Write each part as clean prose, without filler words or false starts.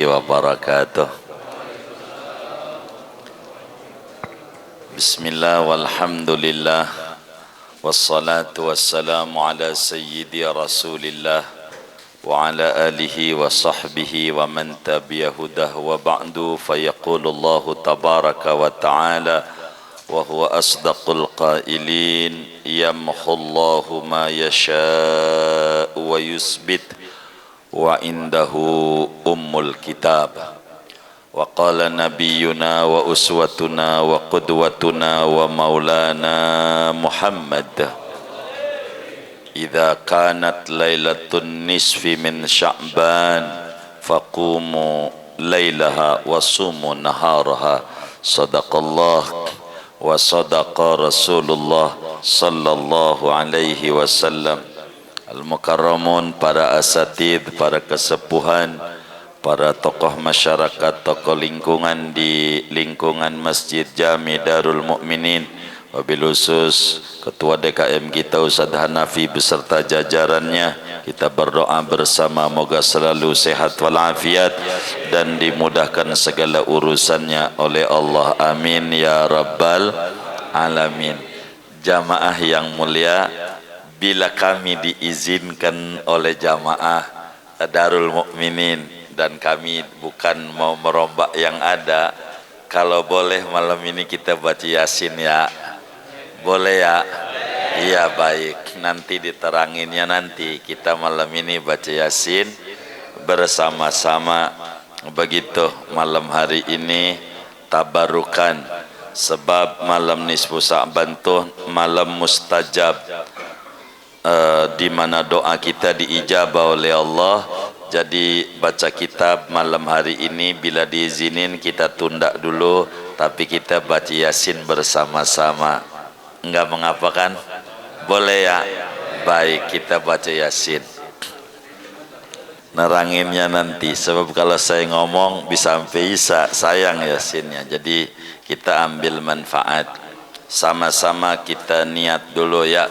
wabarakatuh. Bismillah walhamdulillah wassalatu wassalamu ala sayyidi rasulillah wa ala alihi wa sahbihi wa man tabi'ahudah wa ba'du fayaqulullahu tabaraka wa ta'ala wa huwa asdaqul qailin yamhullahu ma yasha'u wa yusbit wa indahu ummul kitab wa qala nabiyyuna wa uswatuna wa qudwatuna wa maulana Muhammad idza kanat lailatun nisfi min sya'ban faqumu lailaha wa sumu naharaha sadaqallah wa sadaqa rasulullah sallallahu alaihi wasallam. Al-Mukarramun, para asatid, para kesepuhan, para tokoh masyarakat, tokoh lingkungan di lingkungan Masjid Jami Darul Mukminin, wabil khusus Ketua DKM kita Ustaz Hanafi beserta jajarannya, kita berdoa bersama moga selalu sehat walafiat dan dimudahkan segala urusannya oleh Allah, amin ya rabbal alamin. Jamaah yang mulia, bila kami diizinkan oleh jamaah Darul Mukminin dan kami bukan mau merombak yang ada, kalau boleh malam ini kita baca Yasin ya, boleh ya? Iya baik, nanti diteranginnya, nanti kita malam ini baca Yasin bersama-sama. Begitu malam hari ini tabarukan, sebab malam nisfu Sa'ban tuh malam mustajab, di mana doa kita diijabah oleh Allah. Jadi baca kitab malam hari ini bila diizinin kita tunda dulu, tapi kita baca Yasin bersama-sama. Enggak mengapa kan? Boleh ya? Baik, kita baca Yasin. Neranginnya nanti, sebab kalau saya ngomong bisa sampai isa, sayang Yasinnya. Jadi kita ambil manfaat. Sama-sama kita niat dulu ya.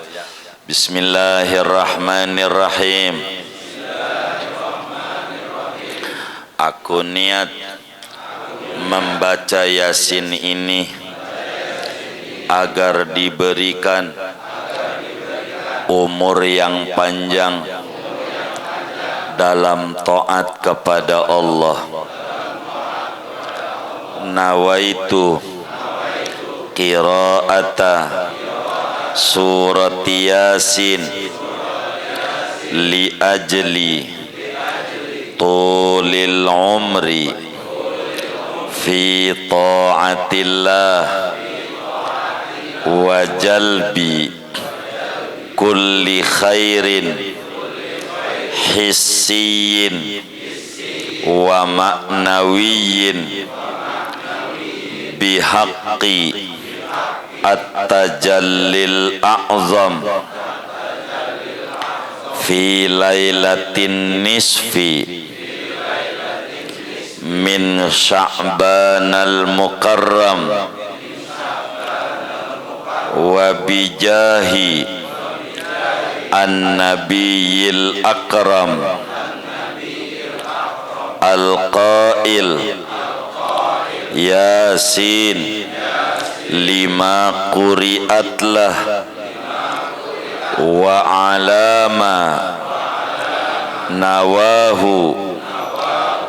Bismillahirrahmanirrahim. Aku niat membaca Yasin ini agar diberikan umur yang panjang dalam taat kepada Allah. Nawaitu qira'ata surat Yasin li ajli tulil umri fi ta'atillah wa jalbi kulli khairin hissiyin wa ma'nawiyyin bihaqqi at-tajallil a'zam fi lailatin nisfi min Sya'banal Mukarram wa bijahi an-nabiyil akram al-qail Yasin lima quri'at lah wa alama nawahu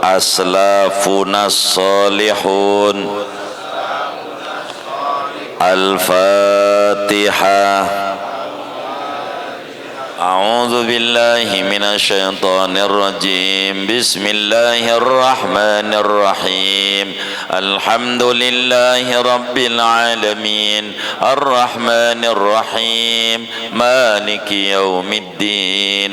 aslafuna salihun. Al-Fatihah. A'udzu billahi minasy syaithanir rajim. Bismillahirrahmanirrahim. Alhamdulillahi rabbil alamin. Arrahmanir rahim. Maliki yaumiddin.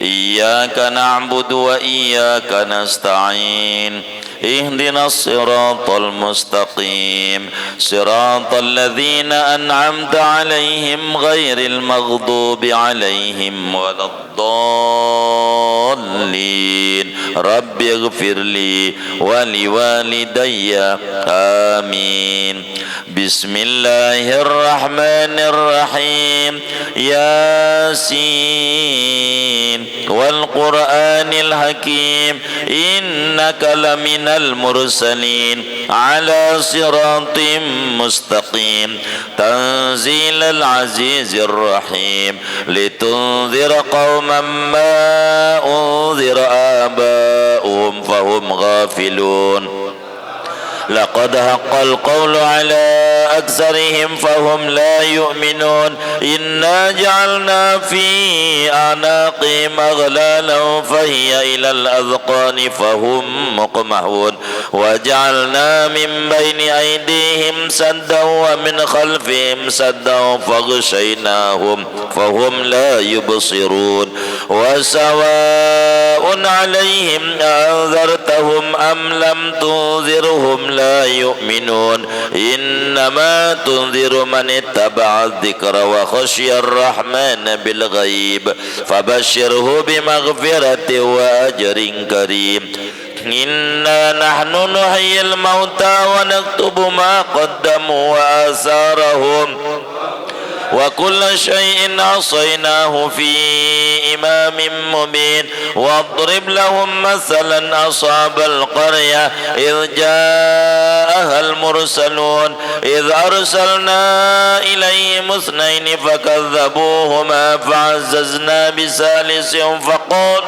Iyyaka na'budu wa iyyaka nasta'in. اهدنا الصراط المستقيم صراط الذين أنعمت عليهم غير المغضوب عليهم ولا الضالين رب اغفر لي ولوالدي آمين. بسم الله الرحمن الرحيم. ياسين والقرآن الحكيم إنك لمن المرسلين على صراط مستقيم تنزيل العزيز الرحيم لتنذر قوما ما أنذر آباؤهم فهم غافلون. لقد حق القول على أكثرهم فهم لا يؤمنون. إنا جعلنا في أعناقهم أغلالا فهي إلى الأذقان فهم مقمحون وجعلنا من بين أيديهم سدا ومن خلفهم سدا فغشيناهم فهم لا يبصرون. وسواء عليهم أنذرتهم أم لم تنذرهم لا يؤمنون. إنما تنذر من اتبع الذكر وخشي الرحمن بالغيب فبشره بمغفرة وأجر كريم. إنا نحن نحيي الموتى ونكتب ما قدموا وآثارهم وكل شيء عصيناه في إمام مبين. واضرب لهم مثلا أصحاب القرية إذ جاءها المرسلون إذ أرسلنا إليهم اثنين فكذبوهما فعززنا بثالث فقالوا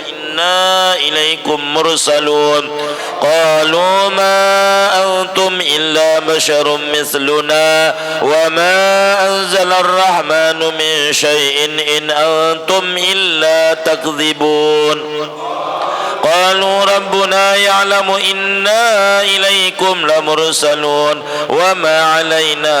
إنا إليكم مرسلون. قالوا ما أنتم إلا بشر مثلنا وما أنزل الرحمن من شيء إن أنتم إلا تكذبون. قالوا ربنا يعلم إنا إليكم لمرسلون وما علينا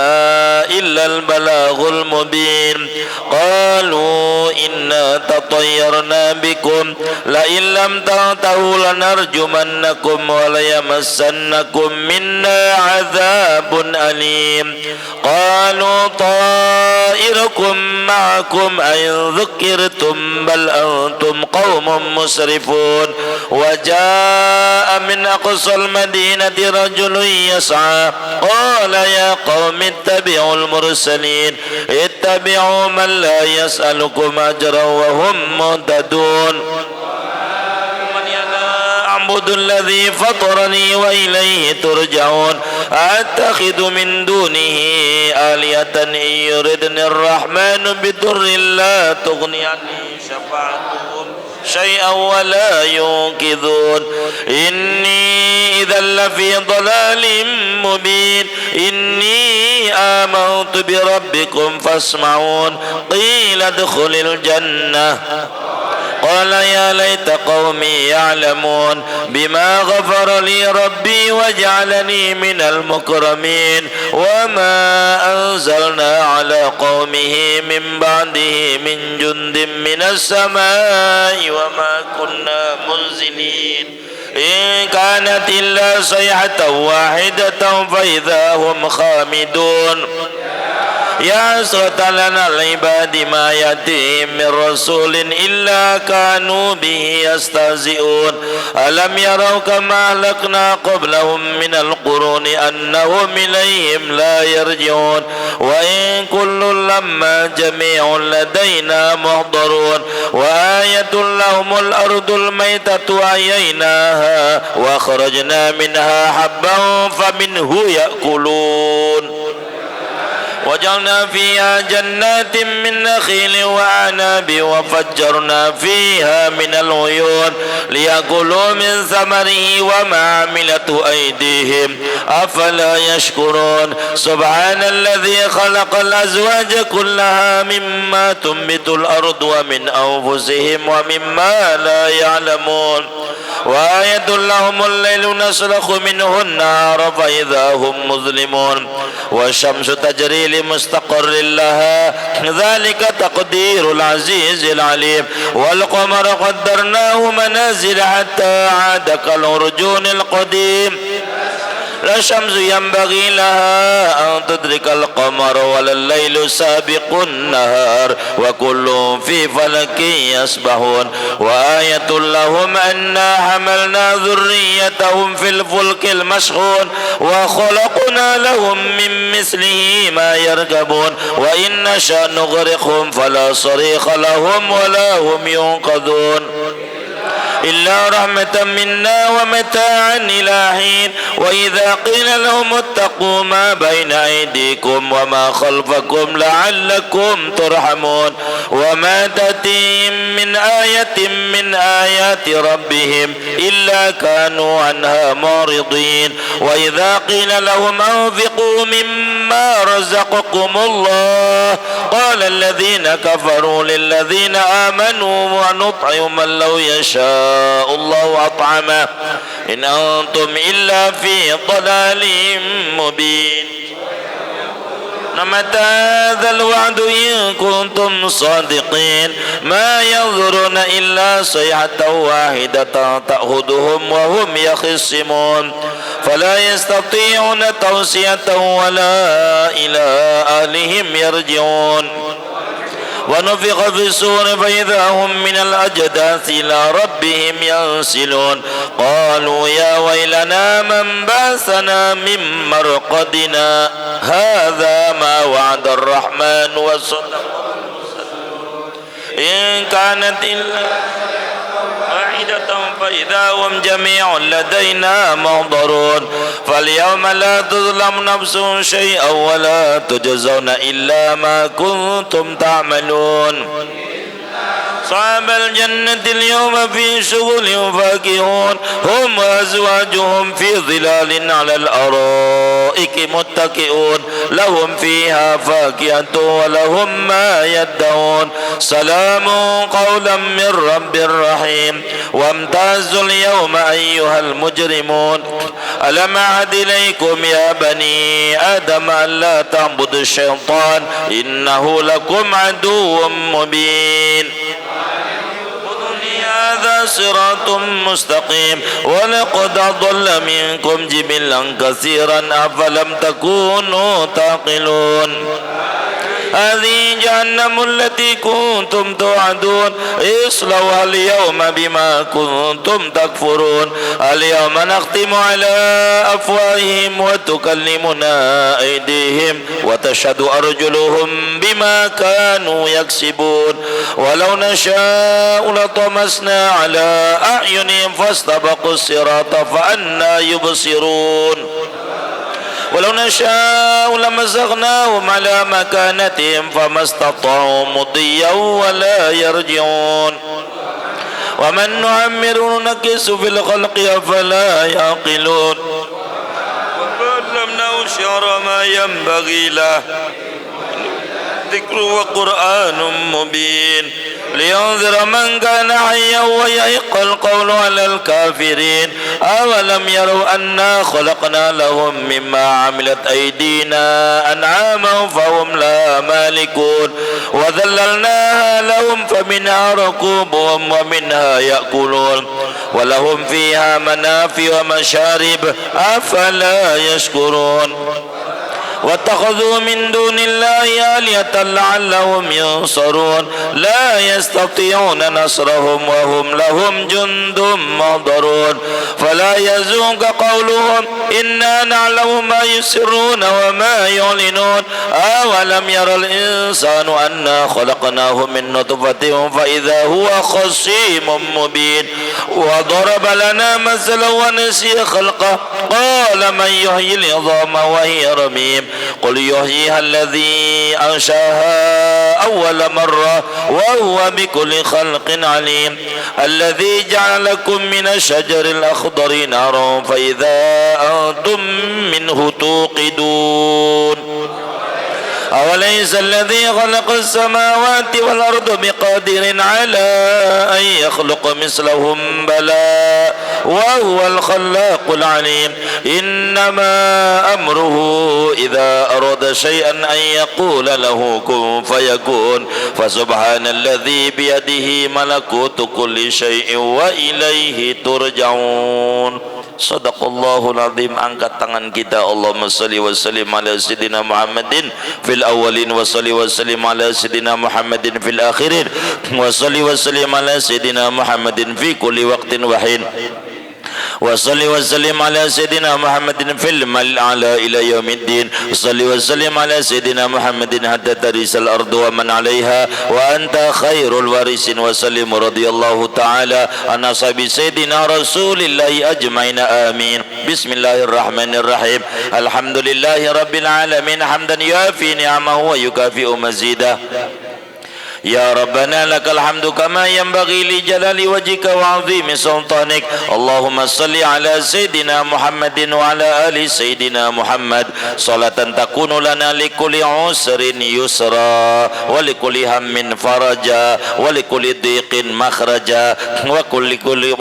إلا البلاغ المبين. قالوا إنا تطيرنا بكم لئن لم تنتهوا لنرجمنكم وليمسنكم منا عذاب أليم. قالوا طائركم معكم أئن ذكرتم بل أنتم قوم مسرفون. وجاء من أقصى المدينة رجل يسعى قال يا قوم اتبعوا المرسلين اتبعوا من لا يسألكم أجرا وهم مهتدون. أعبد الذي فطرني وإليه ترجعون. أتخذ من دونه آلهة إن يردني الرحمن بضر لا تغني عني شفاعتهم شيئا ولا ينقذون. إني إذا لفي ضلال مبين. إني آمنت بربكم فاسمعون. قيل ادخل الجنة. قال يا ليت قومي يعلمون بما غفر لي ربي وجعلني من المكرمين. وما أنزلنا على قومه من بعده من جند من السماء وما كنا منزلين. إن كانت إلا صيحة واحدة فإذا هم خامدون. يا حسرة لنا العباد ما يأتيهم من رسول إلا كانوا به يستهزئون. ألم يروا كما أهلكنا قبلهم من القرون أنهم إليهم لا يرجعون. وإن كل لما جميع لدينا محضرون. وآية لهم الأرض الميتة أحييناها وأخرجنا منها حبا فمنه يأكلون. وجعلنا فيها جنات من نخيل وأعناب وفجرنا فيها من العيون ليأكلوا من ثمره وما عملته أيديهم أفلا يشكرون. سبحان الذي خلق الأزواج كلها مما تنبت الأرض ومن أنفسهم ومما لا يعلمون. وآية لهم الليل نسلخ منه النهار فإذا هم مظلمون والشمس تجري لمستقر لها ذلك تقدير العزيز العليم والقمر قدرناه منازل حتى عاد كالعرجون القديم لا الشمس ينبغي لها أن تدرك القمر ولا الليل سابق النهار وكل في فلك يسبحون وآية لهم أنا حملنا ذريتهم في الفلك المشحون وخلقنا لهم من مثله ما يركبون وإن نشأ نغرقهم فلا صريخ لهم ولا هم ينقذون إلا رحمة منا ومتاعا إلى حين وإذا قيل لهم اتقوا ما بين أيديكم وما خلفكم لعلكم ترحمون وما تأتيهم من آية من آيات ربهم إلا كانوا عنها معرضين وإذا قيل لهم أنفقوا مما رزقكم الله قال الذين كفروا للذين آمنوا ونطعم من لو يشاء الله أطعمه إن أنتم إلا في ضلال مبين متى هذا الوعد إن كنتم صادقين ما ينظرون إلا صيحة واحدة تأخذهم وهم يخصمون فلا يستطيعون توصية ولا إلى أهلهم يرجعون ونفخ في الصور فإذا هم من الأجداث إلى ربهم ينسلون قالوا يا ويلنا من بعثنا من مرقدنا هذا ما وعد الرحمن وصدق إن كانت إلا واحدة فإذا هم جميع لدينا محضرون فاليوم لا تظلم نفس شيئا ولا تجزون إلا ما كنتم تعملون أصحاب الجنة اليوم في شغل فاكهون هم وأزواجهم في ظلال على الأرائك متكئون لهم فيها فاكهة ولهم ما يدعون سلام قولا من رب رحيم وامتازوا اليوم أيها المجرمون ألم أعهد إليكم يا بني آدم ألا تعبدوا الشيطان إنه لكم عدو مبين هذا صراط مستقيم ولقد أضل منكم جبلا كثيرا أفلم تكونوا تعقلون هذه جهنم التي كنتم توعدون اصلوها اليوم بما كنتم تكفرون اليوم نختم على أفواههم وتكلمنا أيديهم وتشهد أرجلهم بما كانوا يكسبون ولو نشاء لطمسنا على أعينهم فاستبقوا الصراط فأنى يبصرون ولو نشاء لمزغناهم على مكانتهم فما استطاعوا مضيا ولا يرجعون ومن نعمر نكس في الخلق أفلا يعقلون وعلمناه شعر ما ينبغي له ذكر وقرآن مبين لينذر من كان حيا ويحق القول على الكافرين أولم يروا أنا خلقنا لهم مما عملت أيدينا أنعاما فهم لا مالكون وذللناها لهم فمنها ركوبهم ومنها يأكلون ولهم فيها منافع ومشارب أفلا يشكرون واتخذوا من دون الله آلهة لعلهم ينصرون لا يستطيعون نصرهم وهم لهم جند محضرون فلا يزونك قولهم إنا نعلم ما يسرون وما يعلنون أولم ير الإنسان أنا خلقناه من نطفة فإذا هو خصيم مبين وضرب لنا مثلا ونسي خلقه قال من يحيي العظام وهي رميم قل يحييها الذي أنشاها أول مرة وهو بكل خلق عليم الذي جعل لكم من الشجر الأخضر نارا فإذا أنتم منه توقدون أوليس الذي خلق السماوات والأرض بقادر على أن يخلق مثلهم بلى وهو الخلاق العليم إنما أمره إذا أراد شيئا أن يقول له كن فيكون فسبحان الذي بيده ملكوت كل شيء وإليه ترجعون. Sadaqallahul azim. Angkat tangan kita. Allahumma salli wa sallim ala sayyidina Muhammadin fil awwalin wa salli wa sallim ala sayyidina Muhammadin fil akhirin wa salli wa sallim ala sayyidina Muhammadin fi kulli waqtin wa hin wa salli wa sallim ala sayyidina Muhammadin fil mal'ala ila yaumiddin wa salli wa sallim ala sayyidina Muhammadin hatta tarisal ardu wa man 'alaiha wa anta khairul warisin wa sallim radhiyallahu ta'ala an ashabi sayyidina rasulillahi ajmain amin. Bismillahirrahmanirrahim. Alhamdulillahi rabbil alamin hamdan yafi ni'amahu wa yukafi'u mazidah. Ya Rabbana lakal hamdu kama yanbaghi li jalali wajhika wa 'azimi sultanik. Allahumma salli ala sayyidina Muhammadin wa ala ali sayyidina Muhammad salatan takunu lana li kulli usrin yusra wa li kulli hammin faraja wa li kulli dhiqin makhraja wa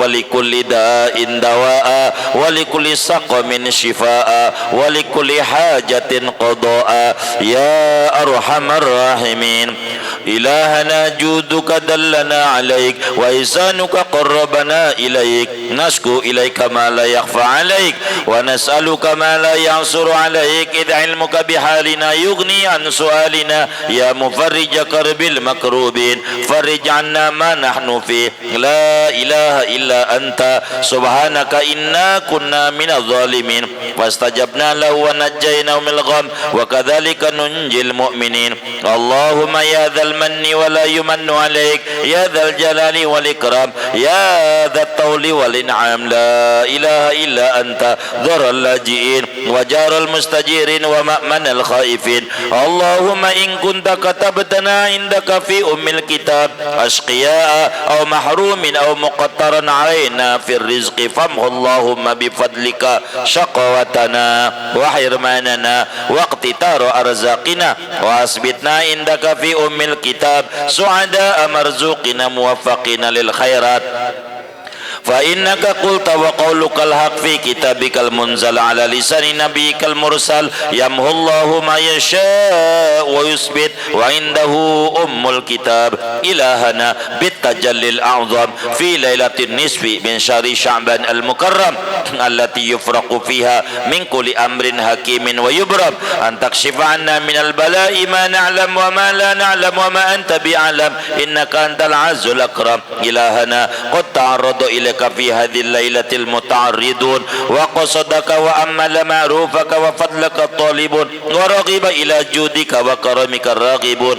li kulli da'in dawaa wa li kulli saqamin shifaa wa li kulli hajatin qadaa ya arhamar rahimin. إلهنا جودك دلنا عليك وإحسانك قربنا إليك نشكو إليك ما لا يخفى عليك ونسألك ما لا يعصر عليك إذ علمك بحالنا يغني عن سؤالنا يا مفرج كرب المكروبين فرج عنا ما نحن فيه لا إله إلا أنت سبحانك إنا كنا من الظالمين فاستجبنا له ونجيناه من الغم وكذلك ننجي المؤمنين. اللهم يا ذا المن ولا يمن عليك يا ذا الجلال والإكرام يا ذا الطول والإنعام لا إله إلا أنت ذر اللاجئين وجار المستجيرين ومأمن الخائفين. اللهم إن كنت كتبتنا عندك في أم الكتاب أشقياء أو محروم أو مقترا علينا في الرزق فامه اللهم بفضلك شقوتنا وحرماننا واقتتار أرزاقنا وأثبتنا عندك في أم الكتاب سعداء مرزوقنا موفقين للخيرات فإنك قلت وقولك الحق في كتابك المنزل على لسان نبيك المرسل يمحو الله ما يشاء ويثبت وعنده أم الكتاب. إلهنا بالتجلي الأعظم في ليلة النصف من شهر شعبان المكرم التي يفرق فيها من كل أمر حكيم ويبرم أن تكشف عنا من البلاء ما نعلم وما لا نعلم وما أنت بأعلم إنك أنت العز الأكرم. إلهنا قد تعرض إليك في هذه الليلة المتعرضون وقصدك وأمل معروفك وفضلك الطالبون ورغب إلى جودك وكرمك الراغبون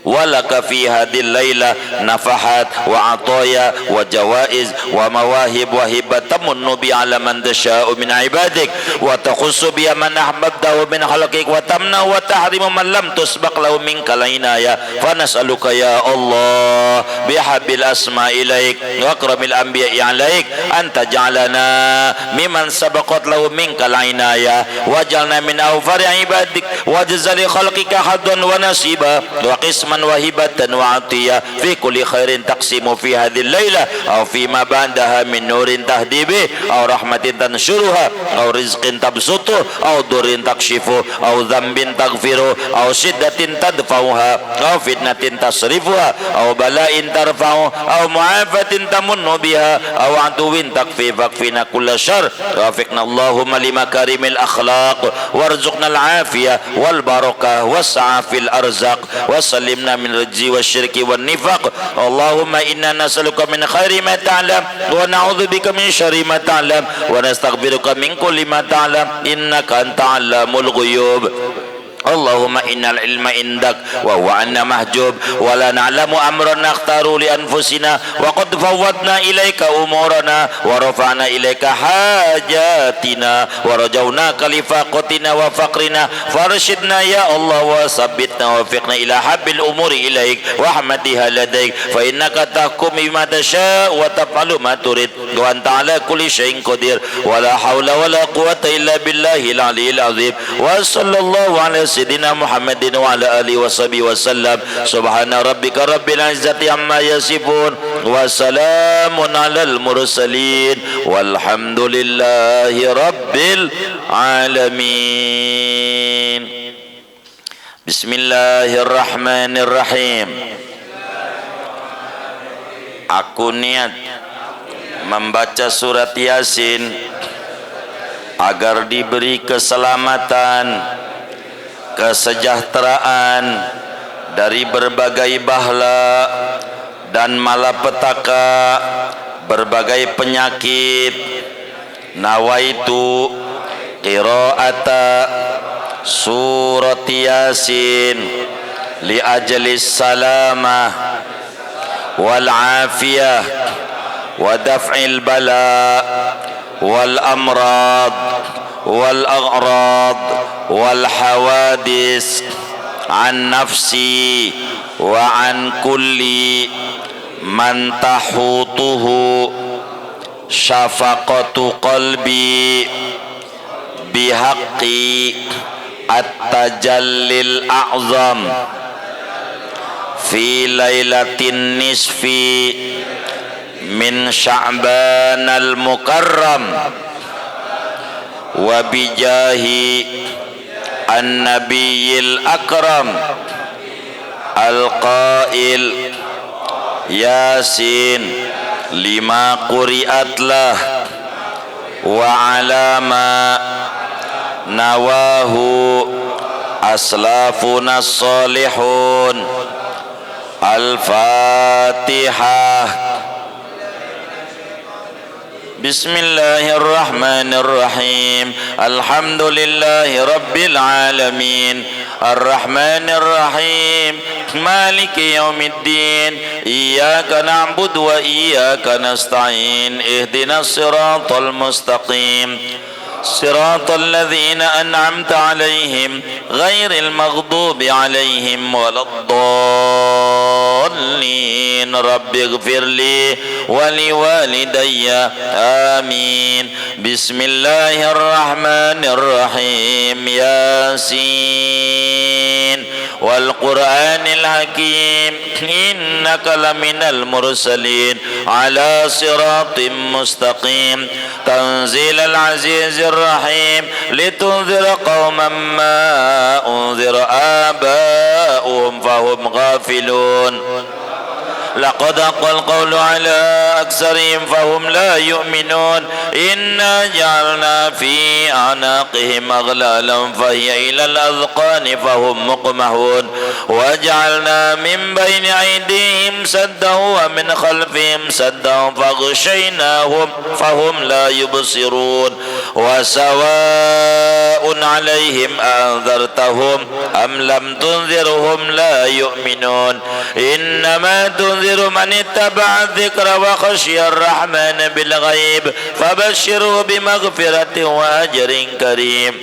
ولك في هذه الليلة نفحات وعطايا وجوائز ومواهب وهبة تمن بها على من تشاء من عبادك وتخص بها من أحببته من خلقك وتمنع وتحرم من لم تسبق له منك العناية. فنسألك يا الله بحب الأسماء إليك وأكرم الأنبياء عليك أن تجعلنا ممن سبقت له منك العناية واجعلنا من أوفر عبادك واجزل خلقك حظا ونصيبا وقسما وهبة وعطية في كل خير تقسم في هذه الليلة أو فيما بعدها من نور تهدي به أو رحمة تنشرها أو رزق تبسطه أو ضر تكشفه أو ذنب تغفره أو شدة تدفعها أو فتنة تصرفها أو بلاء ترفعه أو معافاة تمن بها أو عدو تكفي فاكفنا كل شر. وفقنا اللهم لمكارم الأخلاق وارزقنا العافية والبركة والسعة في الأرزاق وسلم من الرجز والشرك والنفاق. اللهم إنا نسألك من خير ما تعلم ونعوذ بك من شر ما تعلم ونستغفرك من كل ما تعلم إنك أنت علام الغيوب. اللهم إن العلم عندك وهو عنا محجوب ولا نعلم أمرا نختار لأنفسنا وقد فوضنا إليك أمورنا ورفعنا إليك حاجاتنا ورجوناك لفاقتنا وفقرنا فارشدنا يا الله وثبتنا ووفقنا إلى حب الأمور إليك وحمدها لديك فإنك تحكم بما تشاء وتفعل ما تريد وأنت على كل شيء قدير ولا حول ولا قوة إلا بالله العلي العظيم. وصلى الله عليه sayyidina Muhammadin wa ala alihi washabihi wasallam. Subhana rabbika rabbil izzati amma yasifun wa salamun alal mursalin walhamdulillahi rabbil alamin. Bismillahirrahmanirrahim. Aku niat membaca surat Yasin agar diberi keselamatan, kesejahteraan dari berbagai bahla dan malapetaka, berbagai penyakit. Nawaitu qiraata surat Yasin li ajlis salamah wal afiyah wa daf'il bala wal amrad wal aghrad wal hawadis an nafsi wa an kulli man tahutuhu syafaqatu qalbi bihaqqi at-tajallil a'zam fi lailatin nisfi min Sya'ban al-Mukarram wa bijahi an-nabiyil akram al-qail Yasin lima quri'at lah wa alama nawahu aslafuna salihun. Al-Fatihah. Bismillahirrahmanirrahim. Alhamdulillahi rabbil alamin. Ar-Rahmanirrahim. Maliki yaumiddin. Iyyaka na'budu wa iyyaka nasta'in. Ihdinas siratal mustaqim. Siratal ladzina an'amta 'alaihim ghairil maghdubi 'alaihim waladdallin. Rabbighfirli wa liwalidayya. Amin. Bismillahirrahmanirrahim. Yasin wal Qur'anil hakim. Innaka laminal mursalin ala siratim mustaqim. Tanzilal azizir rahim litunzira qauman ma unzira aba'uhum fahum ghafilun. لقد حق القول على أكثرهم فهم لا يؤمنون. إنا جعلنا في أعناقهم أغلالا فهي إلى الأذقان فهم مقمحون. وجعلنا من بين أيديهم سدا ومن خلفهم سدا فغشيناهم فهم لا يبصرون. وسواء عليهم أنذرتهم أم لم تنذرهم لا يؤمنون. إنما تنذر من اتبع الذكر وخشي الرحمن بالغيب فبشره بمغفرة وأجر كريم.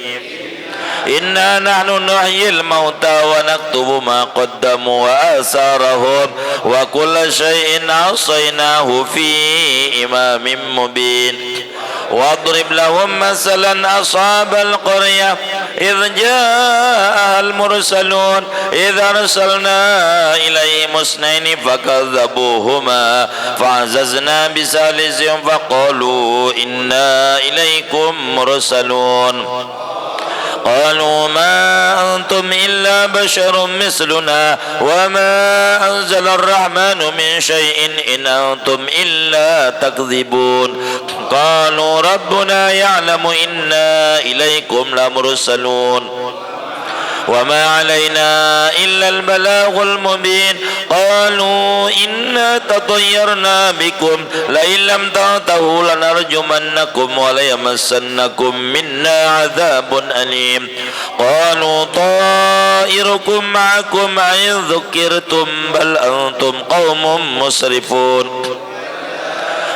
إنا نحن نحيي الموتى ونكتب ما قدموا وآثارهم وكل شيء أحصيناه في إمام مبين. واضرب لهم مثلا أصحاب القرية إذ جاءها المرسلون إذ أرسلنا إليهم اثنين فكذبوهما فعززنا بثالث فقالوا إنا إليكم مرسلون. قالوا ما أنتم إلا بشر مثلنا وما أنزل الرحمن من شيء إن أنتم إلا تكذبون. قالوا ربنا يعلم إنا إليكم لمرسلون وما علينا إلا البلاغ المبين. قالوا إنا تطيرنا بكم لئن لم تنتهوا لنرجمنكم وليمسنكم منا عذاب أليم. قالوا طائركم معكم أئن ذكرتم بل أنتم قوم مسرفون.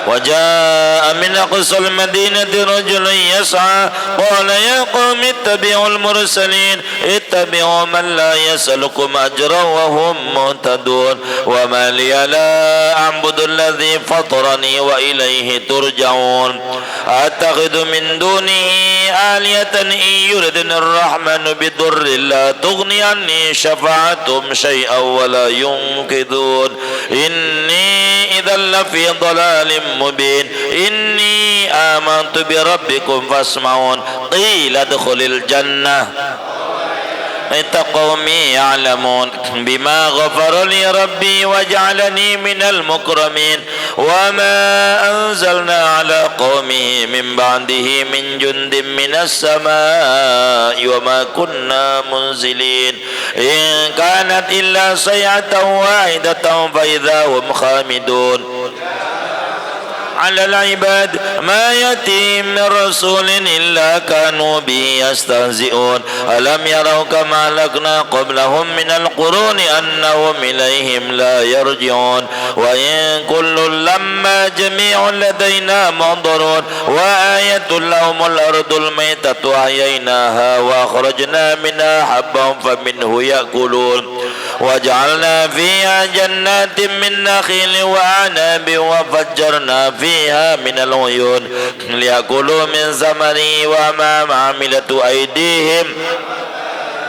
وجاء من أقصى المدينة رجل يسعى قال يا قوم اتبعوا المرسلين اتبعوا من لا يسألكم أجرا وهم مهتدون وما لي لا أعبد الذي فطرني وإليه ترجعون أتخذ من دونه آلية إن يردني الرحمن بضر لا تغني عني شفاعتهم شيئا ولا ينقذون إني إذا لفي ضلال مبين إني آمنت بربكم فاسمعون قيل ادخل الجنة قومي يعلمون بما غفر لي ربي وجعلني من المكرمين وما أنزلنا على قومه من بعده من جند من السماء وما كنا منزلين إن كانت إلا صيحة واحدة فإذا هم خامدون على العباد ما يأتيهم من رسول إلا كانوا به يستهزئون ألم يروا كما أهلكنا قبلهم من القرون أنهم إليهم لا يرجعون وإن كل لما جميع لدينا محضرون وآية لهم الأرض الميتة أحييناها وأخرجنا منها حبا فمنه يأكلون وجعلنا فيها جنات من نخيل وأعناب وفجرنا فيها من العيون ليأكلوا من ثمره وما عملت أيديهم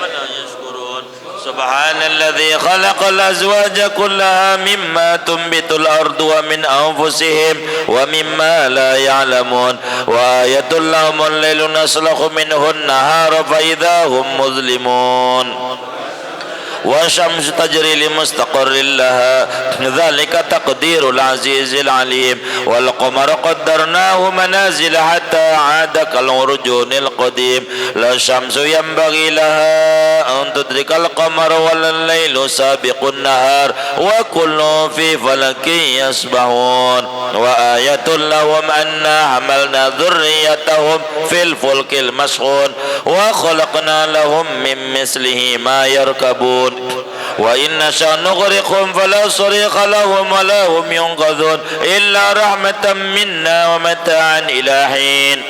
ولا يشكرون سبحان الذي خلق الأزواج كلها مما تنبت الأرض ومن أنفسهم ومما لا يعلمون وآية لهم الليل نسلخ منه النهار فإذا هم مظلمون والشمس تجري لمستقر لها ذلك تقدير العزيز العليم والقمر قدرناه منازل حتى عاد كالعرجون القديم لا الشمس ينبغي لها أن تدرك القمر ولا الليل سابق النهار وكل في فلك يسبحون وآية لهم أنا حملنا ذريتهم في الفلك المشحون وخلقنا لهم من مثله ما يركبون وإن نشأ نغرقهم فلا صريخ لهم ولا هم ينقذون إلا رحمة منا ومتاعا إلى حين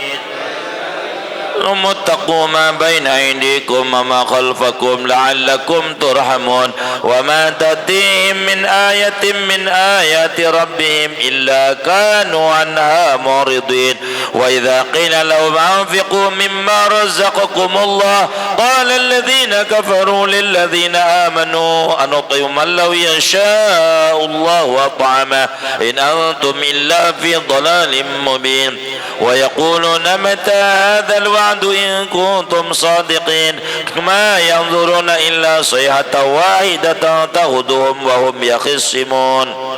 ثم اتقوا ما بين أيديكم وما خلفكم لعلكم ترحمون وما تأتيهم من آية من آيات ربهم إلا كانوا عنها معرضين وإذا قيل لهم أنفقوا مما رزقكم الله قال الذين كفروا للذين آمنوا أنطعم من لو يشاء الله أطعمه إن أنتم إلا في ضلال مبين ويقولون متى هذا الوعد إن كنتم صادقين ما ينظرون إلا صيحة واحدة تأخذهم وهم يخصمون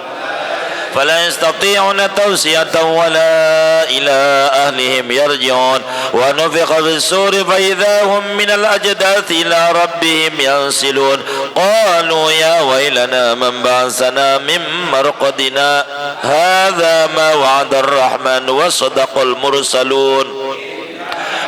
فلا يستطيعون توصية ولا إلى أهلهم يرجعون ونفخ في الصور فإذا هم من الأجداث إلى ربهم ينسلون قالوا يا ويلنا من بعثنا من مرقدنا هذا ما وعد الرحمن وصدق المرسلون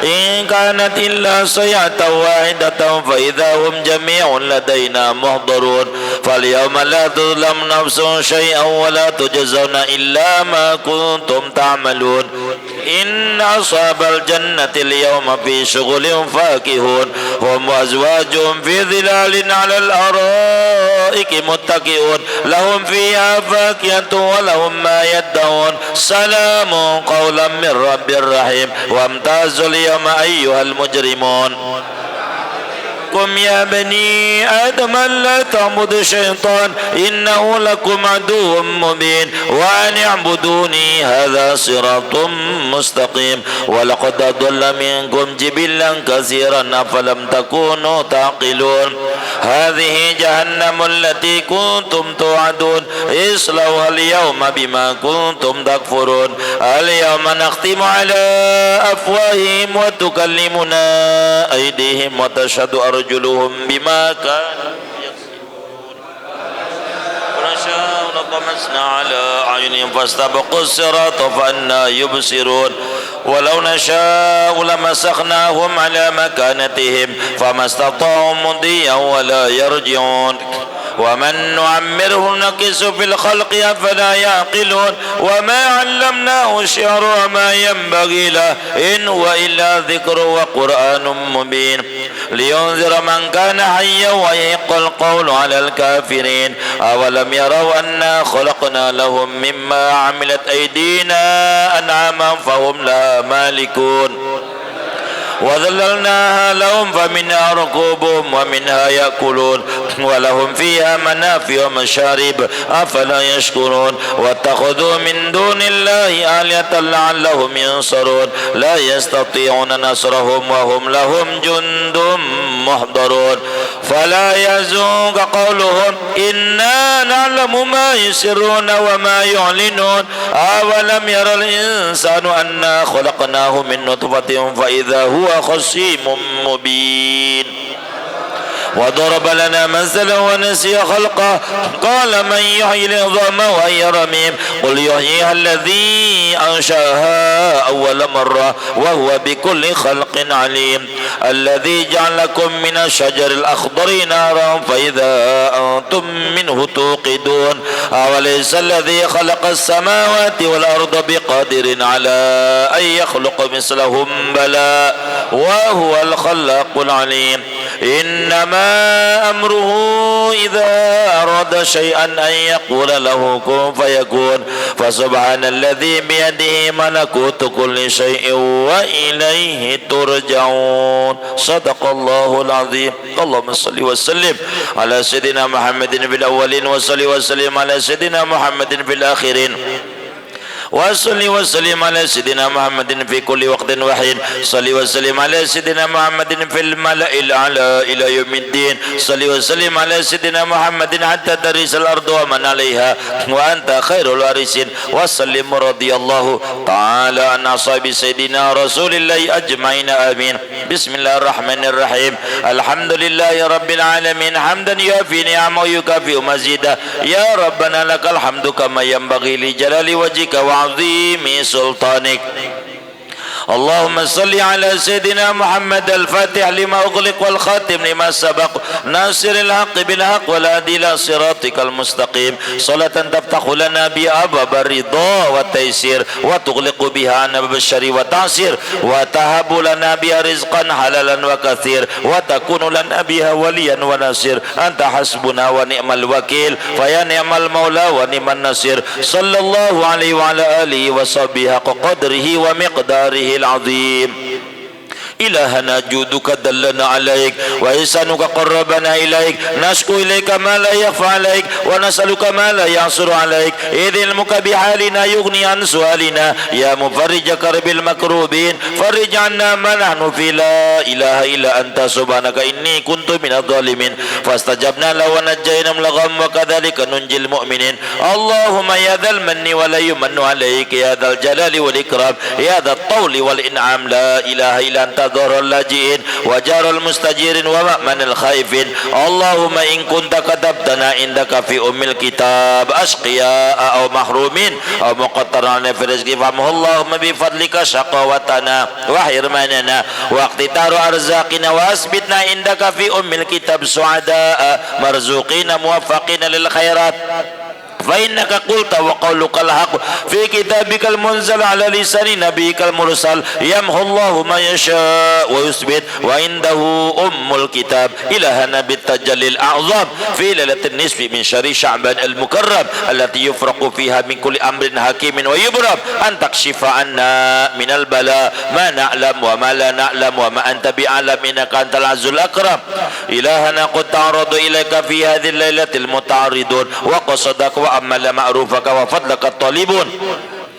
إن كانت إلا صيحة واحدة فإذا هم جميع لدينا محضرون فاليوم لا تظلم نفس شيئا ولا تجزون إلا ما كنتم تعملون إن أصحاب الجنة اليوم في شغل فاكهون هم وأزواجهم في ظلال على الأرائك متكئون لهم فيها فاكهة ولهم ما يدعون سلام قولا من رب رحيم وامتازوا اليوم أيها المجرمون قم يا بني آدم لا تعبدوا الشيطان إنه لكم عدو مبين وأن اعبدوني هذا صراط مستقيم ولقد أضل منكم جبلا كثيرا أفلم تكونوا تعقلون هذه جهنم التي كنتم توعدون اصلوها اليوم بما كنتم تكفرون اليوم نختم على أفواههم وتكلمنا أيديهم وتشهد أرجلهم بما كانوا يكسبون ونشاء لطمسنا على أعينهم فاستبقوا الصراط فأنى يبصرون ولو نشاء لمسخناهم على مكانتهم فما استطاعوا مضيا ولا يرجعون ومن نعمره نكس في الخلق أفلا يعقلون وما علمناه الشعر وما ينبغي له إن هو إلا ذكر وقرآن مبين لينذر من كان حيا ويحق القول على الكافرين أولم يروا أنا خلقنا لهم مما عملت أيدينا أنعاما فهم لها مالكون وذللناها لهم فمنها ركوبهم ومنها يأكلون ولهم فيها منافع ومشارب أفلا يشكرون واتخذوا من دون الله آلهة لعلهم ينصرون لا يستطيعون نصرهم وهم لهم جند محضرون فلا يحزنك قولهم إنا نعلم ما يسرون وما يعلنون أولم ير الإنسان أنا خلقناه من نطفة فإذا هو خصيم مبين وضرب لنا مثلا ونسي خلقه قال من يحيي العظام وهي رميم قل يحييها الذي أنشأها أول مرة وهو بكل خلق عليم الذي جعل لكم من الشجر الأخضر نارا فإذا أنتم منه توقدون أوليس الذي خلق السماوات والأرض بقادر على أن يخلق مثلهم بلى وهو الخلاق العليم إنما أمره إذا أراد شيئا أن يقول له كن فيكون فسبحان الذي بيده ملكوت كل شيء وإليه ترجعون صدق الله العظيم اللهم صل وسلم على سيدنا محمد في الأولين وصل وسلم على سيدنا محمد في الآخرين وصلي وسلم على سيدنا محمد في كل وقت وحين صلي وسلم على سيدنا محمد في الملأ الأعلى إلى يوم الدين صلي وسلم على سيدنا محمد حتى ترث الأرض ومن عليها وأنت خير الوارثين وسلم رضي الله تعالى عن أصحاب سيدنا رسول الله أجمعين آمين بسم الله الرحمن الرحيم الحمد لله رب العالمين حمدا يوافي نعمه ويكافئ مزيدا يا ربنا لك الحمد كما ينبغي لجلال وجهك وعظيم سلطانك اللهم صل على سيدنا محمد الفاتح لما أغلق والخاتم لما سبق ناصر الحق بالحق والهادي إلى صراطك المستقيم صلاة تفتح لنا بها أبواب الرضا والتيسير وتغلق بها عن باب الشر والتعسير وتهب لنا بها رزقا حلالا وكثير وتكون لنا بها وليا ونصير أنت حسبنا ونعم الوكيل فيا نعم المولى ونعم النصير صلى الله عليه وعلى آله وصحبه حق قدره ومقداره العظيم إلهنا جودك دلنا عليك وإحسانك قربنا إليك نشكو إليك ما لا يخفى عليك ونسألك ما لا يعصر عليك إذ علمك بحالنا يغني عن سؤالنا يا مفرج كرب المكروبين فرج عنا ما نحن في لا إله إلا أنت سبحانك إني كنت من الظالمين فاستجبنا له ونجينا من الغم وكذلك ننجي المؤمنين اللهم يا ذا المن ولا يمن عليك يا ذا الجلال والإكرام يا ذا الطول والإنعام لا إله إلا أنت ضر اللاجئين وجار المستجيرين ومأمن الخائفين اللهم إن كنت كتبتنا عندك في أم الكتاب أشقياء أو محرومين أو مقطرين في رزق فامه اللهم بفضلك شقوتنا وحرماننا واقتطار أرزاقنا وأثبتنا عندك في أم الكتاب سعداء مرزوقين موفقين للخيرات فإنك قلت وقولك الحق في كتابك المنزل على لسان نبيك المرسل يمحو الله ما يشاء ويثبت وعنده أم الكتاب إلهنا بالتجلي الأعظم في ليلة النصف من شهر شعبان المكرم التي يفرق فيها من كل أمر حكيم ويبرم أن تكشف عنا من البلاء ما نعلم وما لا نعلم وما أنت بأعلم إنك أنت العز الأكرم إلهنا قد تعرض إليك في هذه الليلة المتعرضون وقصدك وأمل معروفك وفضلك الطالبون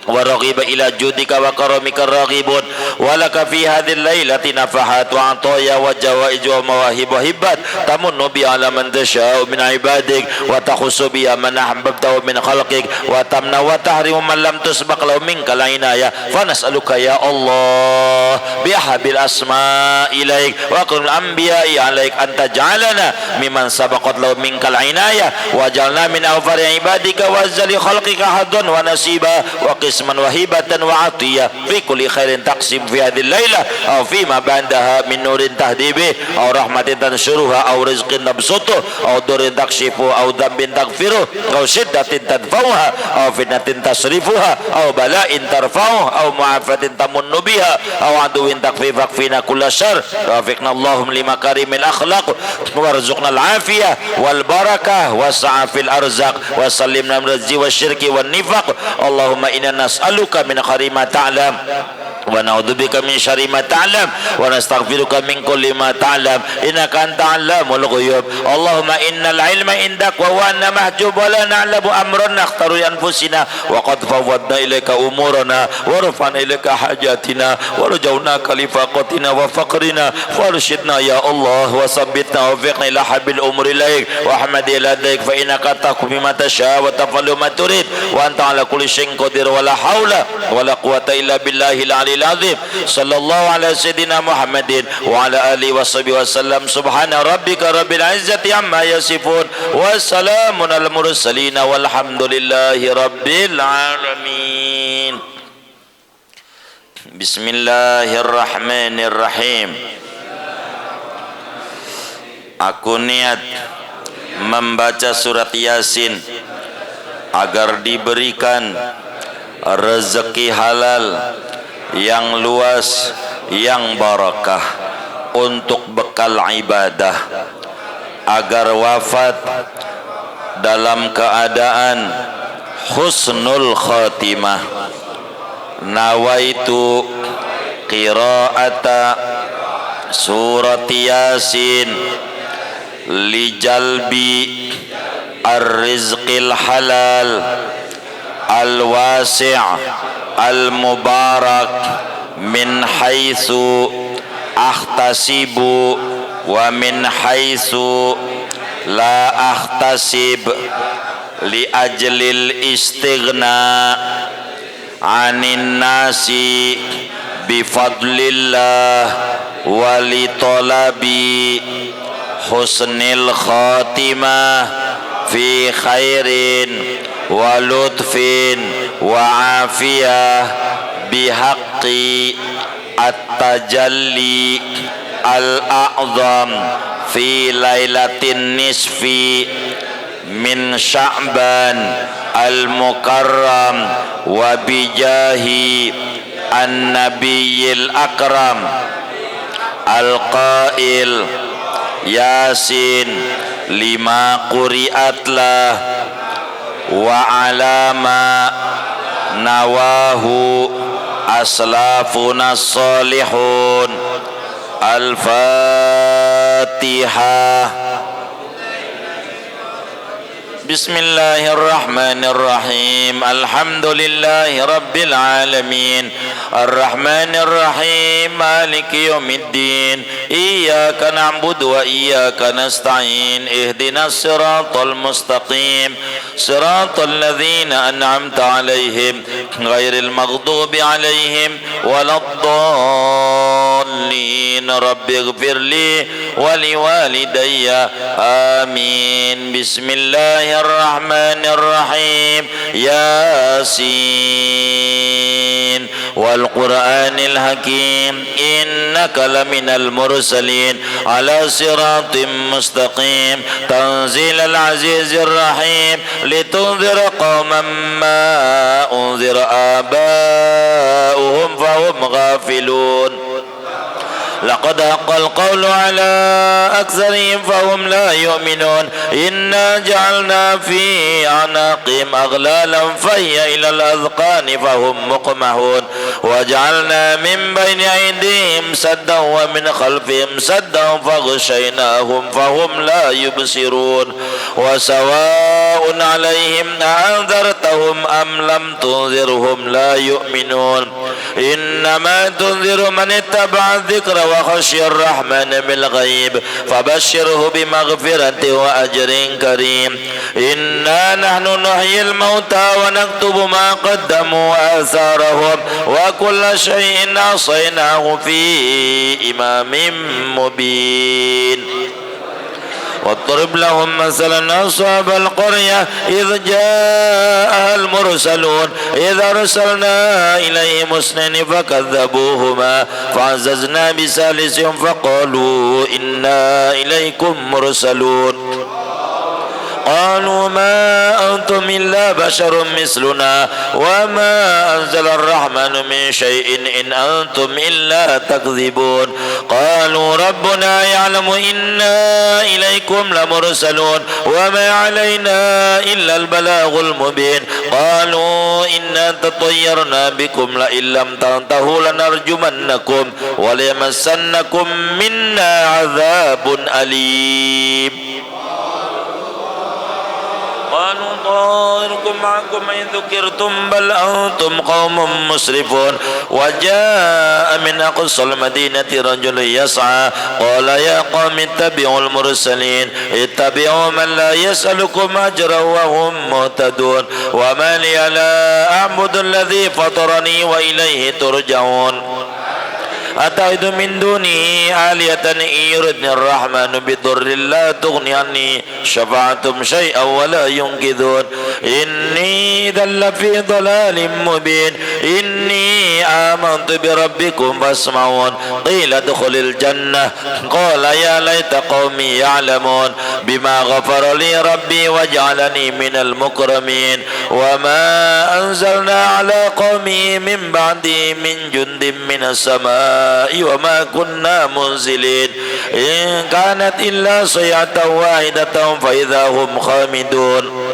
ورغب إلى جودك وكرمك الراغبون ولك في هذه الليلة نفحات وعطايا وجوائز ومواهب وهبات تمن بها على من تشاء من عبادك وتخص بها من أحببته من خلقك وتمنع وتحرم من لم تسبق له منك العناية فنسألك يا الله بأحب الأسماء إليك وأكرم الأنبياء عليك أن تجعلنا ممن سبقت له منك العناية وجعلنا من أوفر عبادك وأجل خلقك حظا ونصيبا وقسما وهبة وعطية في كل خير تقسم naqsim fi hadhihi al-lailah aw fi ma ba'daha min nurin tahdi bih aw rahmatin tanshuruha aw rizqin nabsutu aw durin takshifu aw dhanbin taghfiru aw shiddatin tadfa'uha aw fitnatin tasrifuha aw bala'in tarfa'uha aw mu'afatin tamunnu biha aw aduwin takfina kulla syarr wafiqna Allahum lima karimil akhlaq warzuqna al-afiyah wal barakah was'a fil arzaq wa sallimna min rizqi wasyirki wan nifaq Allahumma inna nas'aluka min khairi ma ta'lam wa na'udzubika min syarri ma ta'lam wa nastaghfiruka min kulli ma ta'lam innaka anta 'allamul ghuyub Allahumma innal ilma indak wa huwa anna mahjub wa la na'lamu amran nakhtaru li anfusina wa qad fawwadna ilayka umurana wa rafa'na ilayka hajatina wa rajawnaka li faqatina wa faqrina farshidna ya Allah wa sabbitna wa fiqna ila habil umri ilaik wa hamdi ila daik fa innaka taqbi ma tasha wa tafallu ma turid wa anta ala kulli syai'in qadir wa la haula wa la quwwata illa billahil aliyil azim sallallahu ala sayyidina Muhammadin wa ala alihi washabihi wasallam subhana rabbika rabbil izzati amma yasifun wa salamun al mursalin walhamdulillahi rabbil alamin. Bismillahirrahmanirrahim. Aku niat membaca surat Yasin agar diberikan rezeki halal yang luas, yang barakah untuk bekal ibadah, agar wafat dalam keadaan husnul khatimah. Nawaitu qira'ata surat Yasin lijalbi ar-rizqil halal al-wasi' al-mubarak min haitsu ahtasibu wa min haitsu la ahtasib li ajlil istighna anin nasi bifadlillah wa li talabi husnil khatimah fi khairin wa lutfin wa afiyah bihaqqi at-tajalli al-a'zam fi lailatin nisfi min Sya'ban al-mukarram wa bijahi an-nabiyil akram al-qail Yasin lima quri'at lah wa alama nawahu aslafuna salihun. Al-Fatihah. Bismillahirrahmanirrahim. Alhamdulillahi rabbil alamin. Ar-Rahmanirrahim. Maliki yaumiddin. Iyyaka na'budu wa iyyaka nasta'in. Ihdinas siratal mustaqim. Siratal ladzina an'amta 'alaihim ghairil maghdubi 'alaihim waladdallin. Rabbighfirli wa liwalidayya. Amin. Bismillahirrahmanirrahim. Yasin wal Qur'anil Hakim. Innaka laminal mursalin ala siratim mustaqim. Tanzilal azizir rahim. Litunzira qauman ma unzira aba'uhum fahum ghafilun. لقد حق القول على أكثرهم فهم لا يؤمنون. إنا جعلنا في أعناقهم أغلالا فهي إلى الأذقان فهم مقمحون. وجعلنا من بين أيديهم سدا ومن خلفهم سدا فغشيناهم فهم لا يبصرون. وسواء عليهم أنذرتهم أم لم تنذرهم لا يؤمنون. إنما تنذر من اتبع الذكر وخشي الرحمن بالغيب فبشره بمغفرة وأجر كريم. إنا نحن نحيي الموتى ونكتب ما قدموا وآثارهم وكل شيء أحصيناه في إمام مبين. واضرب لهم مثلا أصحاب القرية إذ جاءها المرسلون إذ أرسلنا إليهم اثنين فكذبوهما فعززنا بثالث فقالوا إنا إليكم مرسلون قالوا ما أنتم إلا بشر مثلنا وما أنزل الرحمن من شيء إن أنتم إلا تكذبون قالوا ربنا يعلم إنا إليكم لمرسلون وما علينا إلا البلاغ المبين قالوا إنا تطيرنا بكم لئن لم تنتهوا لنرجمنكم وليمسنكم منا عذاب أليم قالوا طائركم معكم إن ذكرتم بل أنتم قوم مسرفون وجاء من أقصى المدينة رجل يسعى قال يا قوم اتبعوا المرسلين اتبعوا من لا يسألكم أجرا وهم مهتدون وما لي لا أعبد الذي فطرني وإليه ترجعون أتعد من دونه آلية إن يردني الرحمن بضر لا تغني عني شفاعتهم شيئا ولا ينقذون إني إذا لفي ضلال مبين إني آمنت بربكم فاسمعون قيل ادخل الجنة قال يا ليت قومي يعلمون بما غفر لي ربي وجعلني من المكرمين وما أنزلنا على قومه من بعده من جند من السماء وما كنا منزلين إن كانت إلا صيحة واحدة فإذا هم خامدون